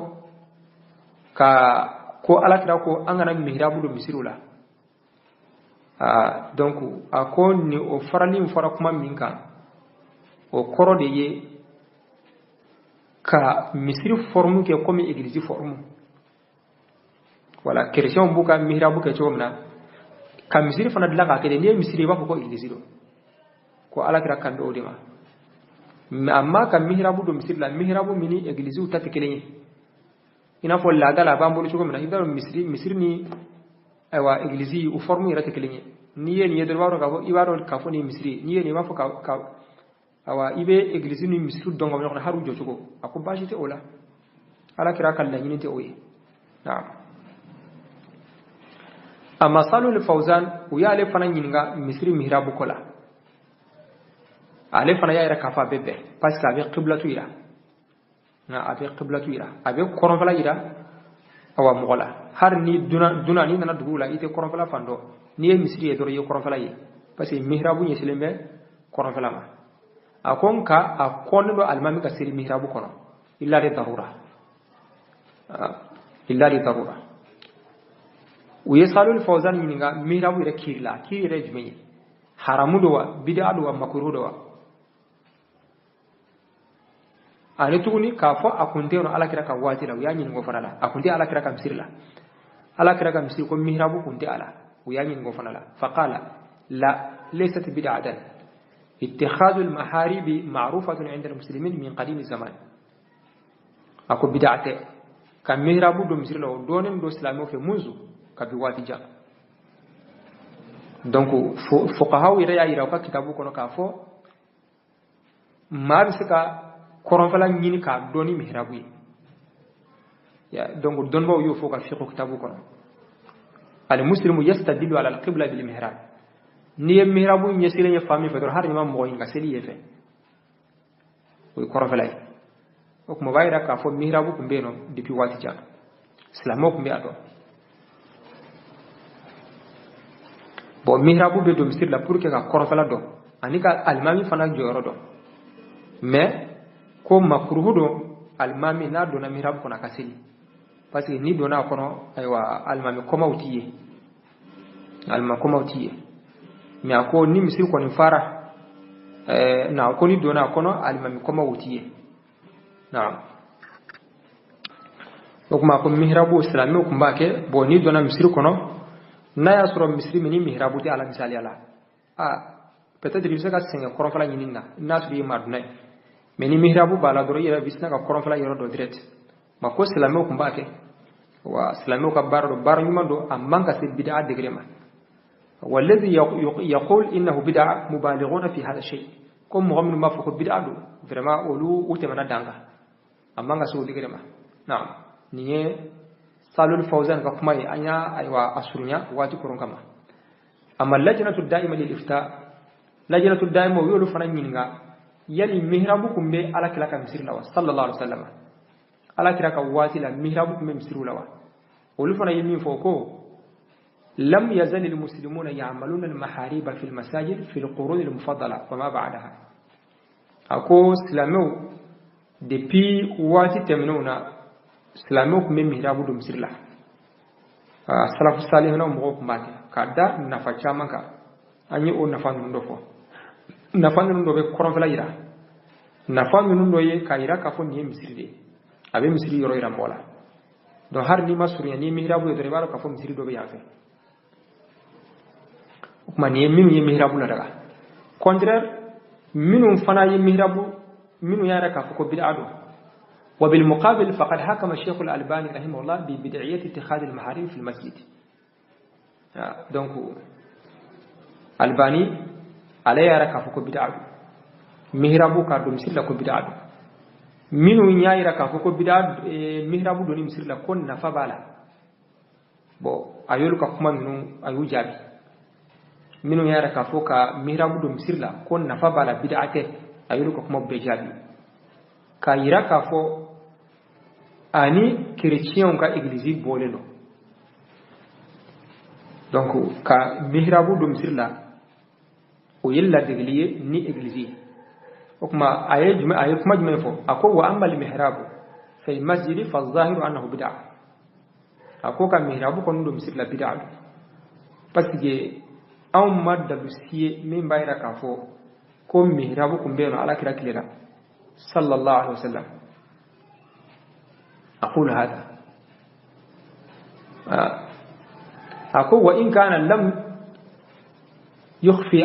[SPEAKER 2] ka ko alakira ko angana mihrabu do misirula donc ko ni o farali fara kuma minka o koro de ye ka misiri formu ke comme église formu wala chrétien buka mihrabu ke chomna ka misiri fana dila ka kede ne misiri ba ko église do ko ala kira kan do dima amma ka mihrabu do misiri la mihrabu mini église u tatikele ina fo la dala ba mbulu chomna ida misiri ni aywa église u formu ira tikele ni yen yedo waro ka bo iwaro ka fo ni misiri ni yen ba fo ka awa ibe église ni misru dongo ñokna haru jojugo ako bajite ola ala kira kala ñinite oye naam amma salul fawzan uyale fana ñinga misri mihrabu kola ale fana yaira kafa bebe parce que avec qiblatu ira na avec qiblatu ira avec koron fala ira awa mogola har ni duna ni nana dugula ite koron fala fando ni misri e doro yo koron fala yi parce que mihrabu ñe silembe koron fala ma akon ka akonno almami ka siri mihrabu kono illa li darura ويسالو الفوزان ينغا ميراو يركيلا كي رجمي حرام دوا بدعه دوا مكروه دوا ani tuguni ka fo akunte no ala kira ka wati la yani ngo fanala akunte ala kira ka misirla ala kira ka misir ko mihrabu kunte ala yani ngo fanala faqala la laysat bid'atan اتخاذ المحاريب معروفة عند المسلمين من قديم الزمان أكو بدعته كان مهراب دو مسير لو دونن دو اسلامو في منذ كبيواتي جا دونك فقهاء يريا يراوكا كتابو كونو كافو ما بسكا كورون فلا نيني كا دوني مهرابوي يا دونك دون باو يو فوكا فيكو كتابو كونو المسلم يستدل على القبلة بالمهراب ni mihrabu nyesire nya fami fedor har imam mo inga seli yefe o ko rafalay o ko bayra ka fo mihrabu ko beno depuis wati ja islamo ko be ado bo mihrabu be do misir la pour que ka ko rafala do anika almami fana joro do mais ko makruhu do almami na do na mihrabu ko na kaseli parce que ni do na kono aywa almami ko mawtiye alma ko mawtiye mi ako ni misir ko ni fara na ko ni dona kono alimami koma wutiye naam okuma ko mihrabu islami ko mbake bo ni dona misir kono na ya suro misri mini mihrabu ti ala misali ala peut-être il saka senga koron fala nyinina nasu bi maduna meni mihrabu bala doro yera bisna ka koron fala yero do direct ma ko islami ko mbake wa islami ko baro nyumando amanga se bid'a degrema والذي يقول إنه بدعة مبالغون في هذا الشيء كم مغمن ما فوق بدعة فرما أولو وتمنى دانغا أما نسول دكرما نعم نيه صالو الفوزان كفماي أنيا أيوا أسرنيا واتي كورون كما أما اللجنة الدائمة للإفتاء لجنة الدائمة ويقولوا فنانينغا يلي مهربكم بي على كلاك مسير لوا صلى الله عليه وسلم على كلاك واتي لا مهربكم مسير لوا ولو فنا يمين فوقو لم يزل المسلمون يعملون المحاريب في المساجد في القرون المفضلة وما بعدها أكو سلامو depuis wati temnona islamo ko mihrabu do misri la salafu salih na mo ko mbati kada nafa chama ka anyi o nafa ndo fo nafa ndo be koron fala ira nafa ndo ye kaira ka fo ni misri de abe misri yoro ira mola do har ni masuri ni mihrabu do rebaro ka fo misri do be yafe kuma ni minu ye mihrabu la daga contraire minu fana ye mihrabu minu yara ka fo ko bid'ado وبالمقابل فقد حكم الشيخ الألباني رحمه الله ببدعية اتخاذ المحارم في المسجد. دونك الباني عليه يرى كفوك بدعة مهربو كردو مسير لكو بدعة منو يرى كفوك بدعة مهربو دوني مسير لكو نفا بالا بو أيولو كفما منو أيو جابي منو يرى كفوك مهربو دوني مسير لكو نفا بالا بدعة أيولو كفما بجابي كايرا كفو ani chrétien ka église boleno donc ka mihrabu dum sirla o yella degliye ni église okuma aye kuma jumay fo ako wa amal mihrabu fi masjid fa adh-dhahir annahu bid'ah ako ka mihrabu kon dum sirla bid'ah parce que aw madda lusiye min bayra ka fo ko mihrabu kumbeno ala kira kilera sallallahu alaihi wasallam أقول هذا أقول وإن كان لم يخفى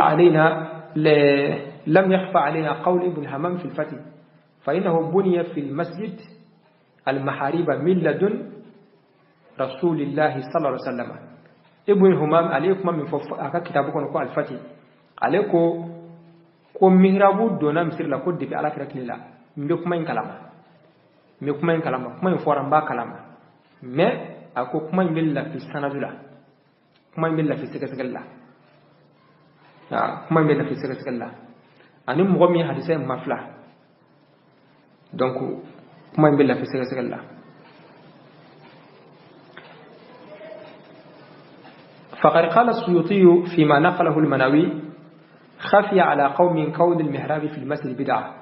[SPEAKER 2] علينا قول ابن همام في الفتح فإنه بني في المسجد المحاريب من لدن رسول الله صلى الله عليه وسلم ابن همام عليكم من كتابكم الفتح عليكم كم مهربو دونا مسير لكم دي على كرك لله مبكم من كلامه mais kuma in kalama kuma in foran ba kalama mais ako kuma in billa fi sanadula kuma in billa fi sagasigalla kuma in billa fi sagasigalla ani mo mi hadise mafla donc kuma in billa fi sagasigalla فقد قال السيوطي فيما نقله المناوي خفي على قوم كون المحراب في المسجد بدعة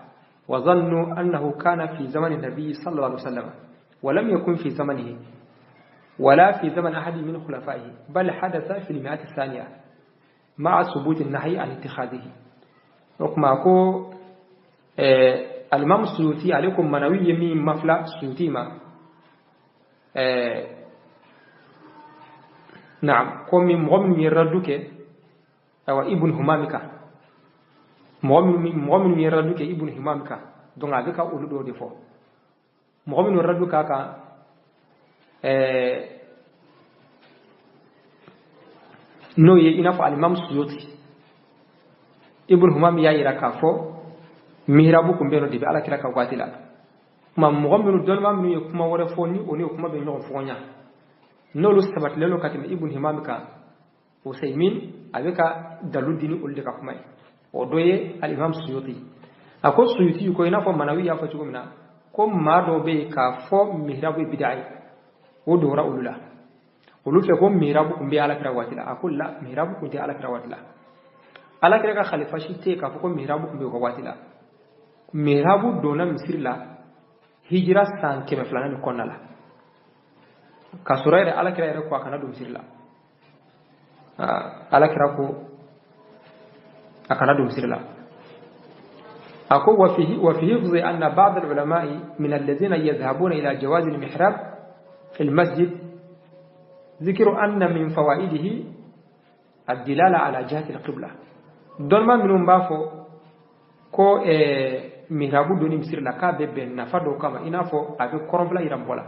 [SPEAKER 2] وظنوا أنه كان في زمن النبي صلى الله عليه وسلم ولم يكن في زمنه ولا في زمن أحد من خلفائه بل حدث في المئات الثانية مع ثبوت النهي عن اتخاذه وكما أقول الإمام السيوطي عليكم منوي يمين مفلا السيوطي ما نعم قوم مغمم يردوك أو ابن همامك مغمن يردوك ابن همامك دون أبيك أولو دفو مغمن يردوك كا no ye ina fo al-imam Suyuti ibn humam ya ira ka fo mihrabu ko mbeno de ala kira ka watila ma mo gombe don ma mi kuma wore fo ni oni kuma be no fo nya no lu sabat lelo katim ibn humam ka usaymin abeka daludini ulde ka kuma o doye al-imam Suyuti ako Suyuti ko ina fo manawi ya fo tugumna ko ma do be ka fo mihrabu bid'ai o do ra ulula ولوفي كم ميرابو كم بي على كرواتلا أقول لا ميرابو كنتي على كرواتلا على كرا خليفة شيء كافو كم ميرابو كم بي كرواتلا ميرابو دونا مسير لا هجرة سان كم فلان نكون لا كسرائر على كرا يركوا كنا دوم مسير لا على كرا كو أكنا دوم مسير لا أقول وفيه حفظ أن بعض العلماء من الذين يذهبون إلى جواز المحراب في المسجد ذكر أن من فوائده الدلالة على جهة القبلة دون ما منهم بافو كو مهرابو دوني مسير لكا ببين نفادو كما إنافو أبي كورنفلا يرمبولا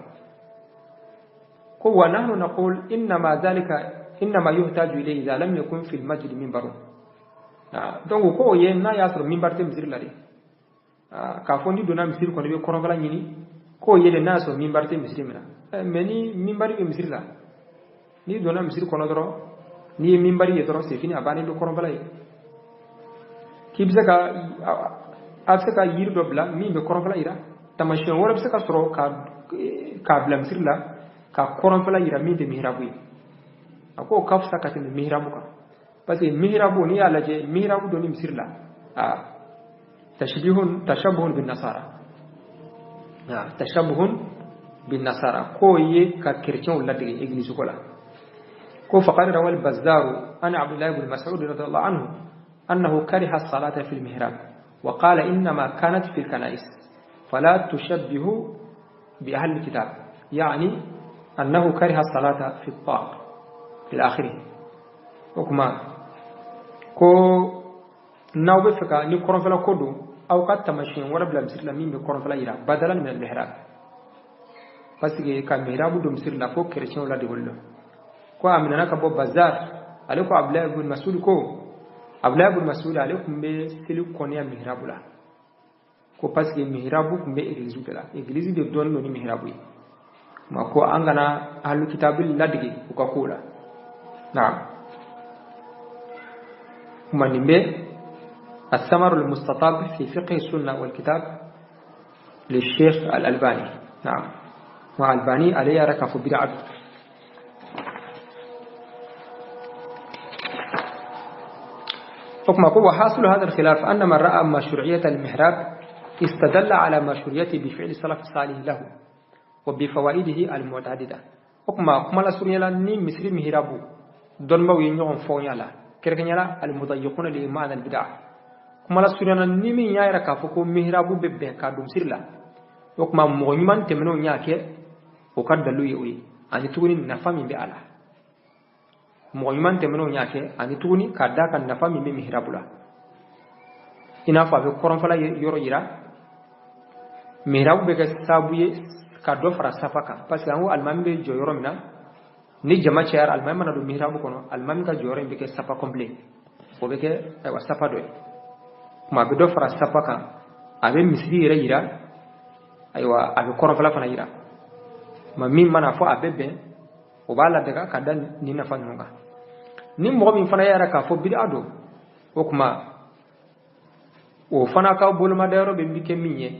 [SPEAKER 2] كو ونحن نقول إنما يحتاج إليه إذا لم يكن في المسجد منبر دونك كو ينا ياسر منبر تمسير لدي كافوني دونا مسير كون بي كورنفلا يني كو يلي ناسو منبر تمسير منا مني منبر يمسير لا ni dona misir kono doro ni mimbari ye doro c'est fini abani do kono balay kibsa ka afsa ka yir do bla mi be kono balay ra tamashon wora bisa ka soro ka bla misir la ka kono balay ra mi de mihrabu ako kafsa ka tin mihrabu ka parce que mihrabu ni ala je mihrabu do ni misir la tashabbuhun bin nasara تشبه بالنصارى كوي ككريتيون ولا دغ إغليز كولا كو فقال روى البزار أنا عبد الله بن مسعود رضي الله عنه أنه كره الصلاة في المهراب وقال إنما كانت في الكنائس فلا تشبه بأهل الكتاب يعني أنه كره الصلاة في الطاق في الآخر وكما كو ناوبي فكا ني كورن فلا كودو أو قد تمشين ولا بلا مسير لمين بكورن فلا يرا بدلا من المهراب باسكي كان مهراب دو مسير لا كو كريتيون ولا ديولو كو امنا كبو بازار عليكو عبد الله بن مسعود كو عبد الله بن مسعود عليكم بسلو كونيا مهراب لا كو باسكي مهراب كو بي إغليزو لا إغليزو دي دون نوني مهراب ما كو أنغنا أهل الكتاب لدغي وكاكولا نعم من به الثمر المستطاب في فقه السنة والكتاب للشيخ الألباني نعم مع الألباني عليه ركف بدعة حكم قوة حاصل هذا الخلاف أن من رأى مشروعية المحراب استدل على مشروعيته بفعل السلف الصالح له وبفوائده المتعددة حكم لا سوريا لني مصر مهرابو دون بو ينيون فونيالا كركنيالا المضيقون لإيمان البدع كما لا سوريا لني من يايرا كافوكو مهرابو ببه كادوم سيرلا حكم مغنيمان تمنو نياكي وكدلو يوي أني توني نفامي بألا مغنيمان تمنو نياكي أني توني كاداكا نفامي بمهرابولا إنا فابي قرن فلا يورو يرا مهرابو بك سابوي كادو فرا سافاكا بس أنو المامي بي جو يورو منا ni jama ciar almami mana do mihrabu kono almami ka jore mbike sapa complet o beke wa sapa do ma be do fara sapa kan abe misri yira aywa abe kono fala fana yira ma min mana fo abebe o bala daga kadan ni na fanunga ni mo min fana yara ka fo bid'a do o kuma o fana ka bolma daro be mbike minye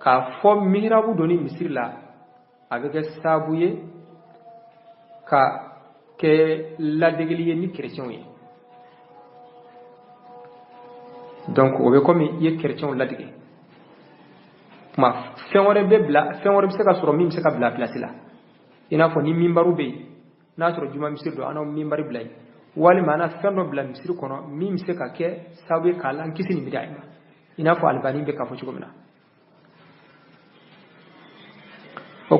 [SPEAKER 2] ka fo mihrabu do ni misri la abe ke sabuye ka ke la degeliye ni chrétien yi donc o be komi ye chrétien la dege ma fenwore be bla fenwore be se ka soro mi se ka bla place la ina fo ni mimbaru be na soro juma misir do ana mimbari blay wali mana fendo bla misir kono mi se ka ke sabe kala kisini bidaima ina fo albani be ka fo chugomna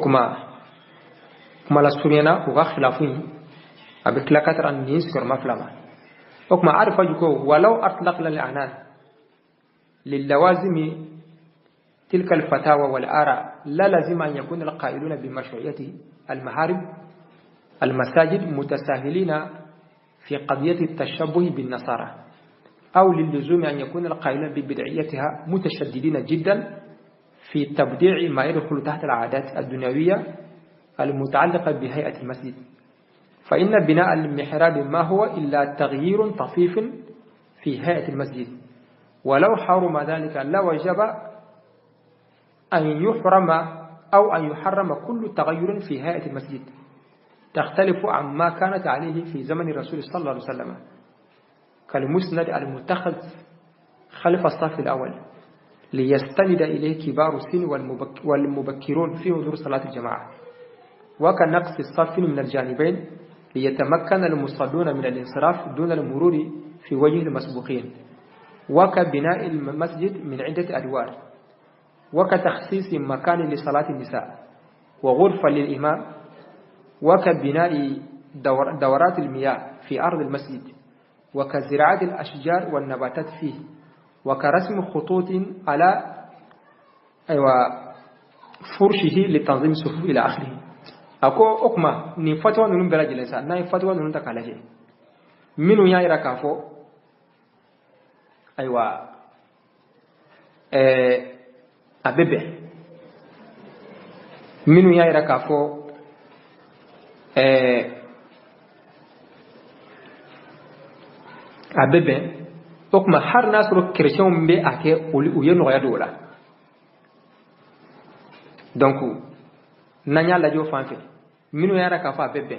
[SPEAKER 2] kuma la suriana ko ga khilafuni avec la quatre an ni sur ma flama kuma arfa juko walau atlaqna al-anan للوازم تلك الفتاوى والآراء لا لازم أن يكون القائلون بمشروعية المحارم المساجد متساهلين في قضية التشبه بالنصارى أو للزوم أن يكون القائلون ببدعيتها متشددين جدا في تبديع ما يدخل تحت العادات الدنيوية المتعلقة بهيئة المسجد فإن بناء المحراب ما هو إلا تغيير طفيف في هيئة المسجد ولو حرم ذلك لوجب أن يحرم أو أن يحرم كل تغير في هيئة المسجد تختلف عما كانت عليه في زمن الرسول صلى الله عليه وسلم كالمسند المتخذ خلف الصف الأول ليستند إليه كبار السن والمبكرون في حضور صلاة الجماعة وكنقص الصف من الجانبين ليتمكن المصلون من الانصراف دون المرور في وجه المسبوقين وكبناء المسجد من عدة أدوار وكتخصيص مكان لصلاة النساء وغرفة للإمام وكبناء دورات المياه في أرض المسجد وكزراعة الأشجار والنباتات فيه وكرسم خطوط على فرشه لتنظيم الصفوف إلى آخره أكو أكما ni fatwa nunu bela jelensa na fatwa nunu takalaje minu ya ira kafo aywa abebe minu ya ira kafo abebe okuma har nasro chrétien mbe ake uye no ya dola donc nanya la jo fanfe minu yara ka fa bebe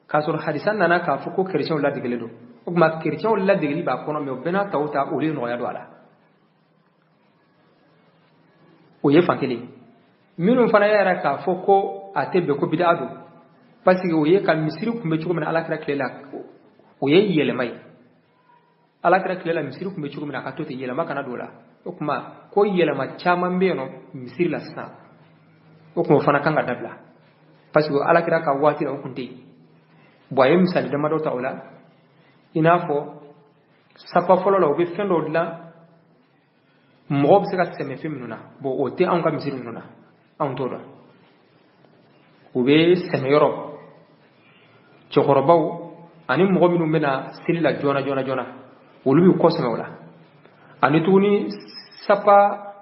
[SPEAKER 2] kasur hadisan nana ka fu ko chrétien la digele do okuma chrétien la digeli ba kono me bena tawta uye no ya dola uye fankeli minun fana yara ka foko atebe ko bid'a do parce que o ye ka misiri kumbe cogo min alakira kilela o ye yelemai alakira kilela misiri kumbe cogo min ka to te yelema kana do la o kuma ko yelema caman be no misiri la sisan o kuma fana kan ka dabla parce que alakira ka waati la o kunte boye misali dama do tawla inafo sapa folo la o be fendo dila mo be se ka seme feminuna bo o te an ka misiri nuna an to do o be seme yoro chokorobaw ani mo minu mena silla jona wolu bi ko seme wala ani tuni sapa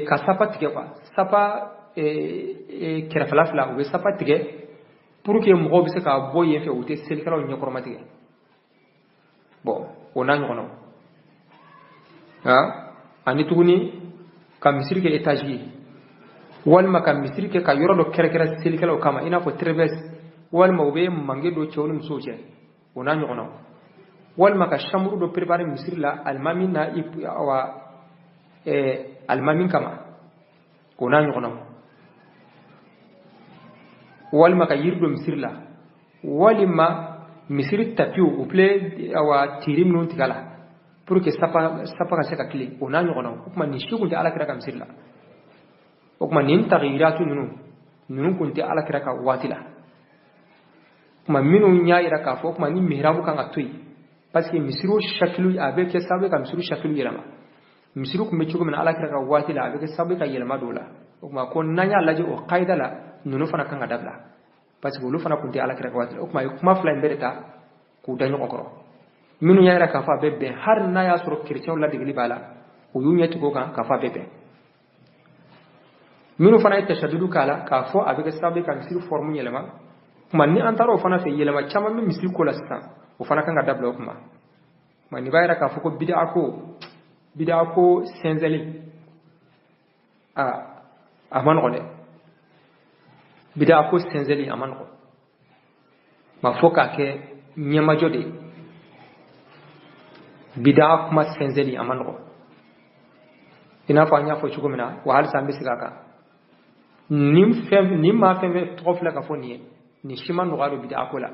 [SPEAKER 2] ka sapa tige kwa sapa kera falafla o be sapa tige pour que mo be se ka boye fe o te sel kala nyo koromatige bon ona nyono ha ani tuni ka misiri ke étage walma ka misiri ke ka yoro do kera sel kala kama ina fo traverse walma ube mange do chewni musoje ona nyono walma ka shamru do préparer misiri la almami na awa almami kama ona nyono walma ka yirdo misiri la walima misiri tapiu uple awa tirim non tigala pour que sapa ka seka kli ona nyono kuma ni shiku de ala kira ka misiri la kuma nin taghiratu nunu kunti ala kira ka watila kuma minu nyaayira ka fo kuma ni mihrabu kan atoy parce que misiru shaklu abe ke sabe ka misiru shaklu yelama misiru kuma chugo min ala kira ka watila abe ke sabe ka yelama dola kuma ko nanya laji o qaida la nunu fana kan dabla parce que lu fana kunti ala kira ka watila kuma fla mbedeta ku danyo kokoro minu nyaayira ka fa bebe har na ya soro chrétien la digli bala o yunyati ko kan ka fa bebe minu fana tashadudu kala ka fo abe ke sabe ka misiru formu yelama kuma ni antaro fana fe yelema chama mi misli ko la sisan o fana kan ga dabla kuma mani bayra ka foko bid'a ko senzeli aman gole bid'a ko senzeli aman go ma foka ke nyama jode bid'a kuma senzeli aman go ina fa nya fo chugo mina wa hal sambi sigaka nim ma fem trofla ka foni ni shima no gado bid'a kula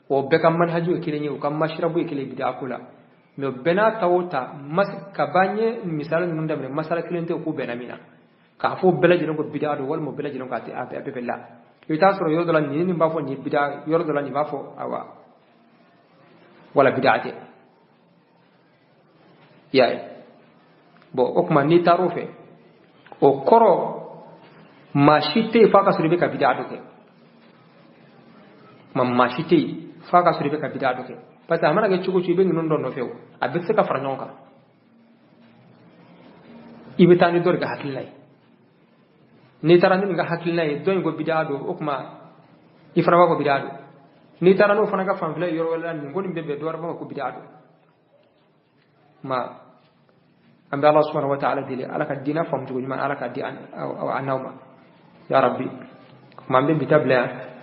[SPEAKER 2] o be kam manhaju kilenye o kam mashrabu kile bid'a kula me bena tawta mas kabanye misal nun da masala kilente ko bena mina ka fo bela jino ko bid'a do wal mo bela jino ka ti abe bella ita soro yodola ni mbafo ni bid'a yodola ni mbafo awa wala bid'ate yaay bo okma ni tarofe o koro mashite fa ka suribe ka bid'a do ke mashite fa ka suribe ka bid'a do ke parce que amana ga chugo chube non don no few abisse ka farnyonka ibitani dor ga hakilay ni tarani ga hakilay don go bid'a do okma ifrawa go bid'a do ni tarano fana ga famfle yor wala ni ngoni bebe do arba ko bid'a do ma amba Allah subhanahu wa ta'ala dili alaka dina famtu man alaka di an aw anawma ya rabbi ma mbe bitabla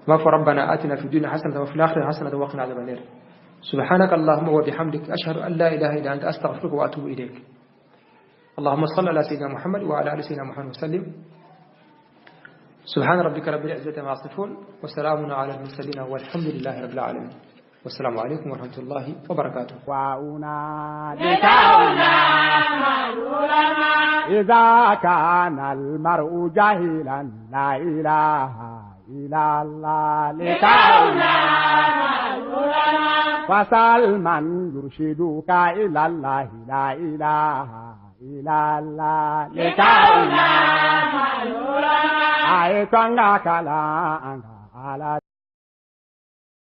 [SPEAKER 2] ما فربنا آتنا في الدنيا حسنة وفي الآخرة حسنة وقنا عذاب النار سبحانك اللهم وبحمدك أشهد أن لا إله إلا أنت أستغفرك وأتوب إليك اللهم صل على سيدنا محمد وعلى آل سيدنا محمد وسلم سبحان ربك رب العزة عما يصفون وسلام على المرسلين والحمد لله رب العالمين والسلام عليكم ورحمة الله وبركاته
[SPEAKER 1] إذا كان المرء جاهلا لا إله إلى الله لكونا فسل من يرشدك إلى الله لا إله إلى الله لكونا أيتنا كلا على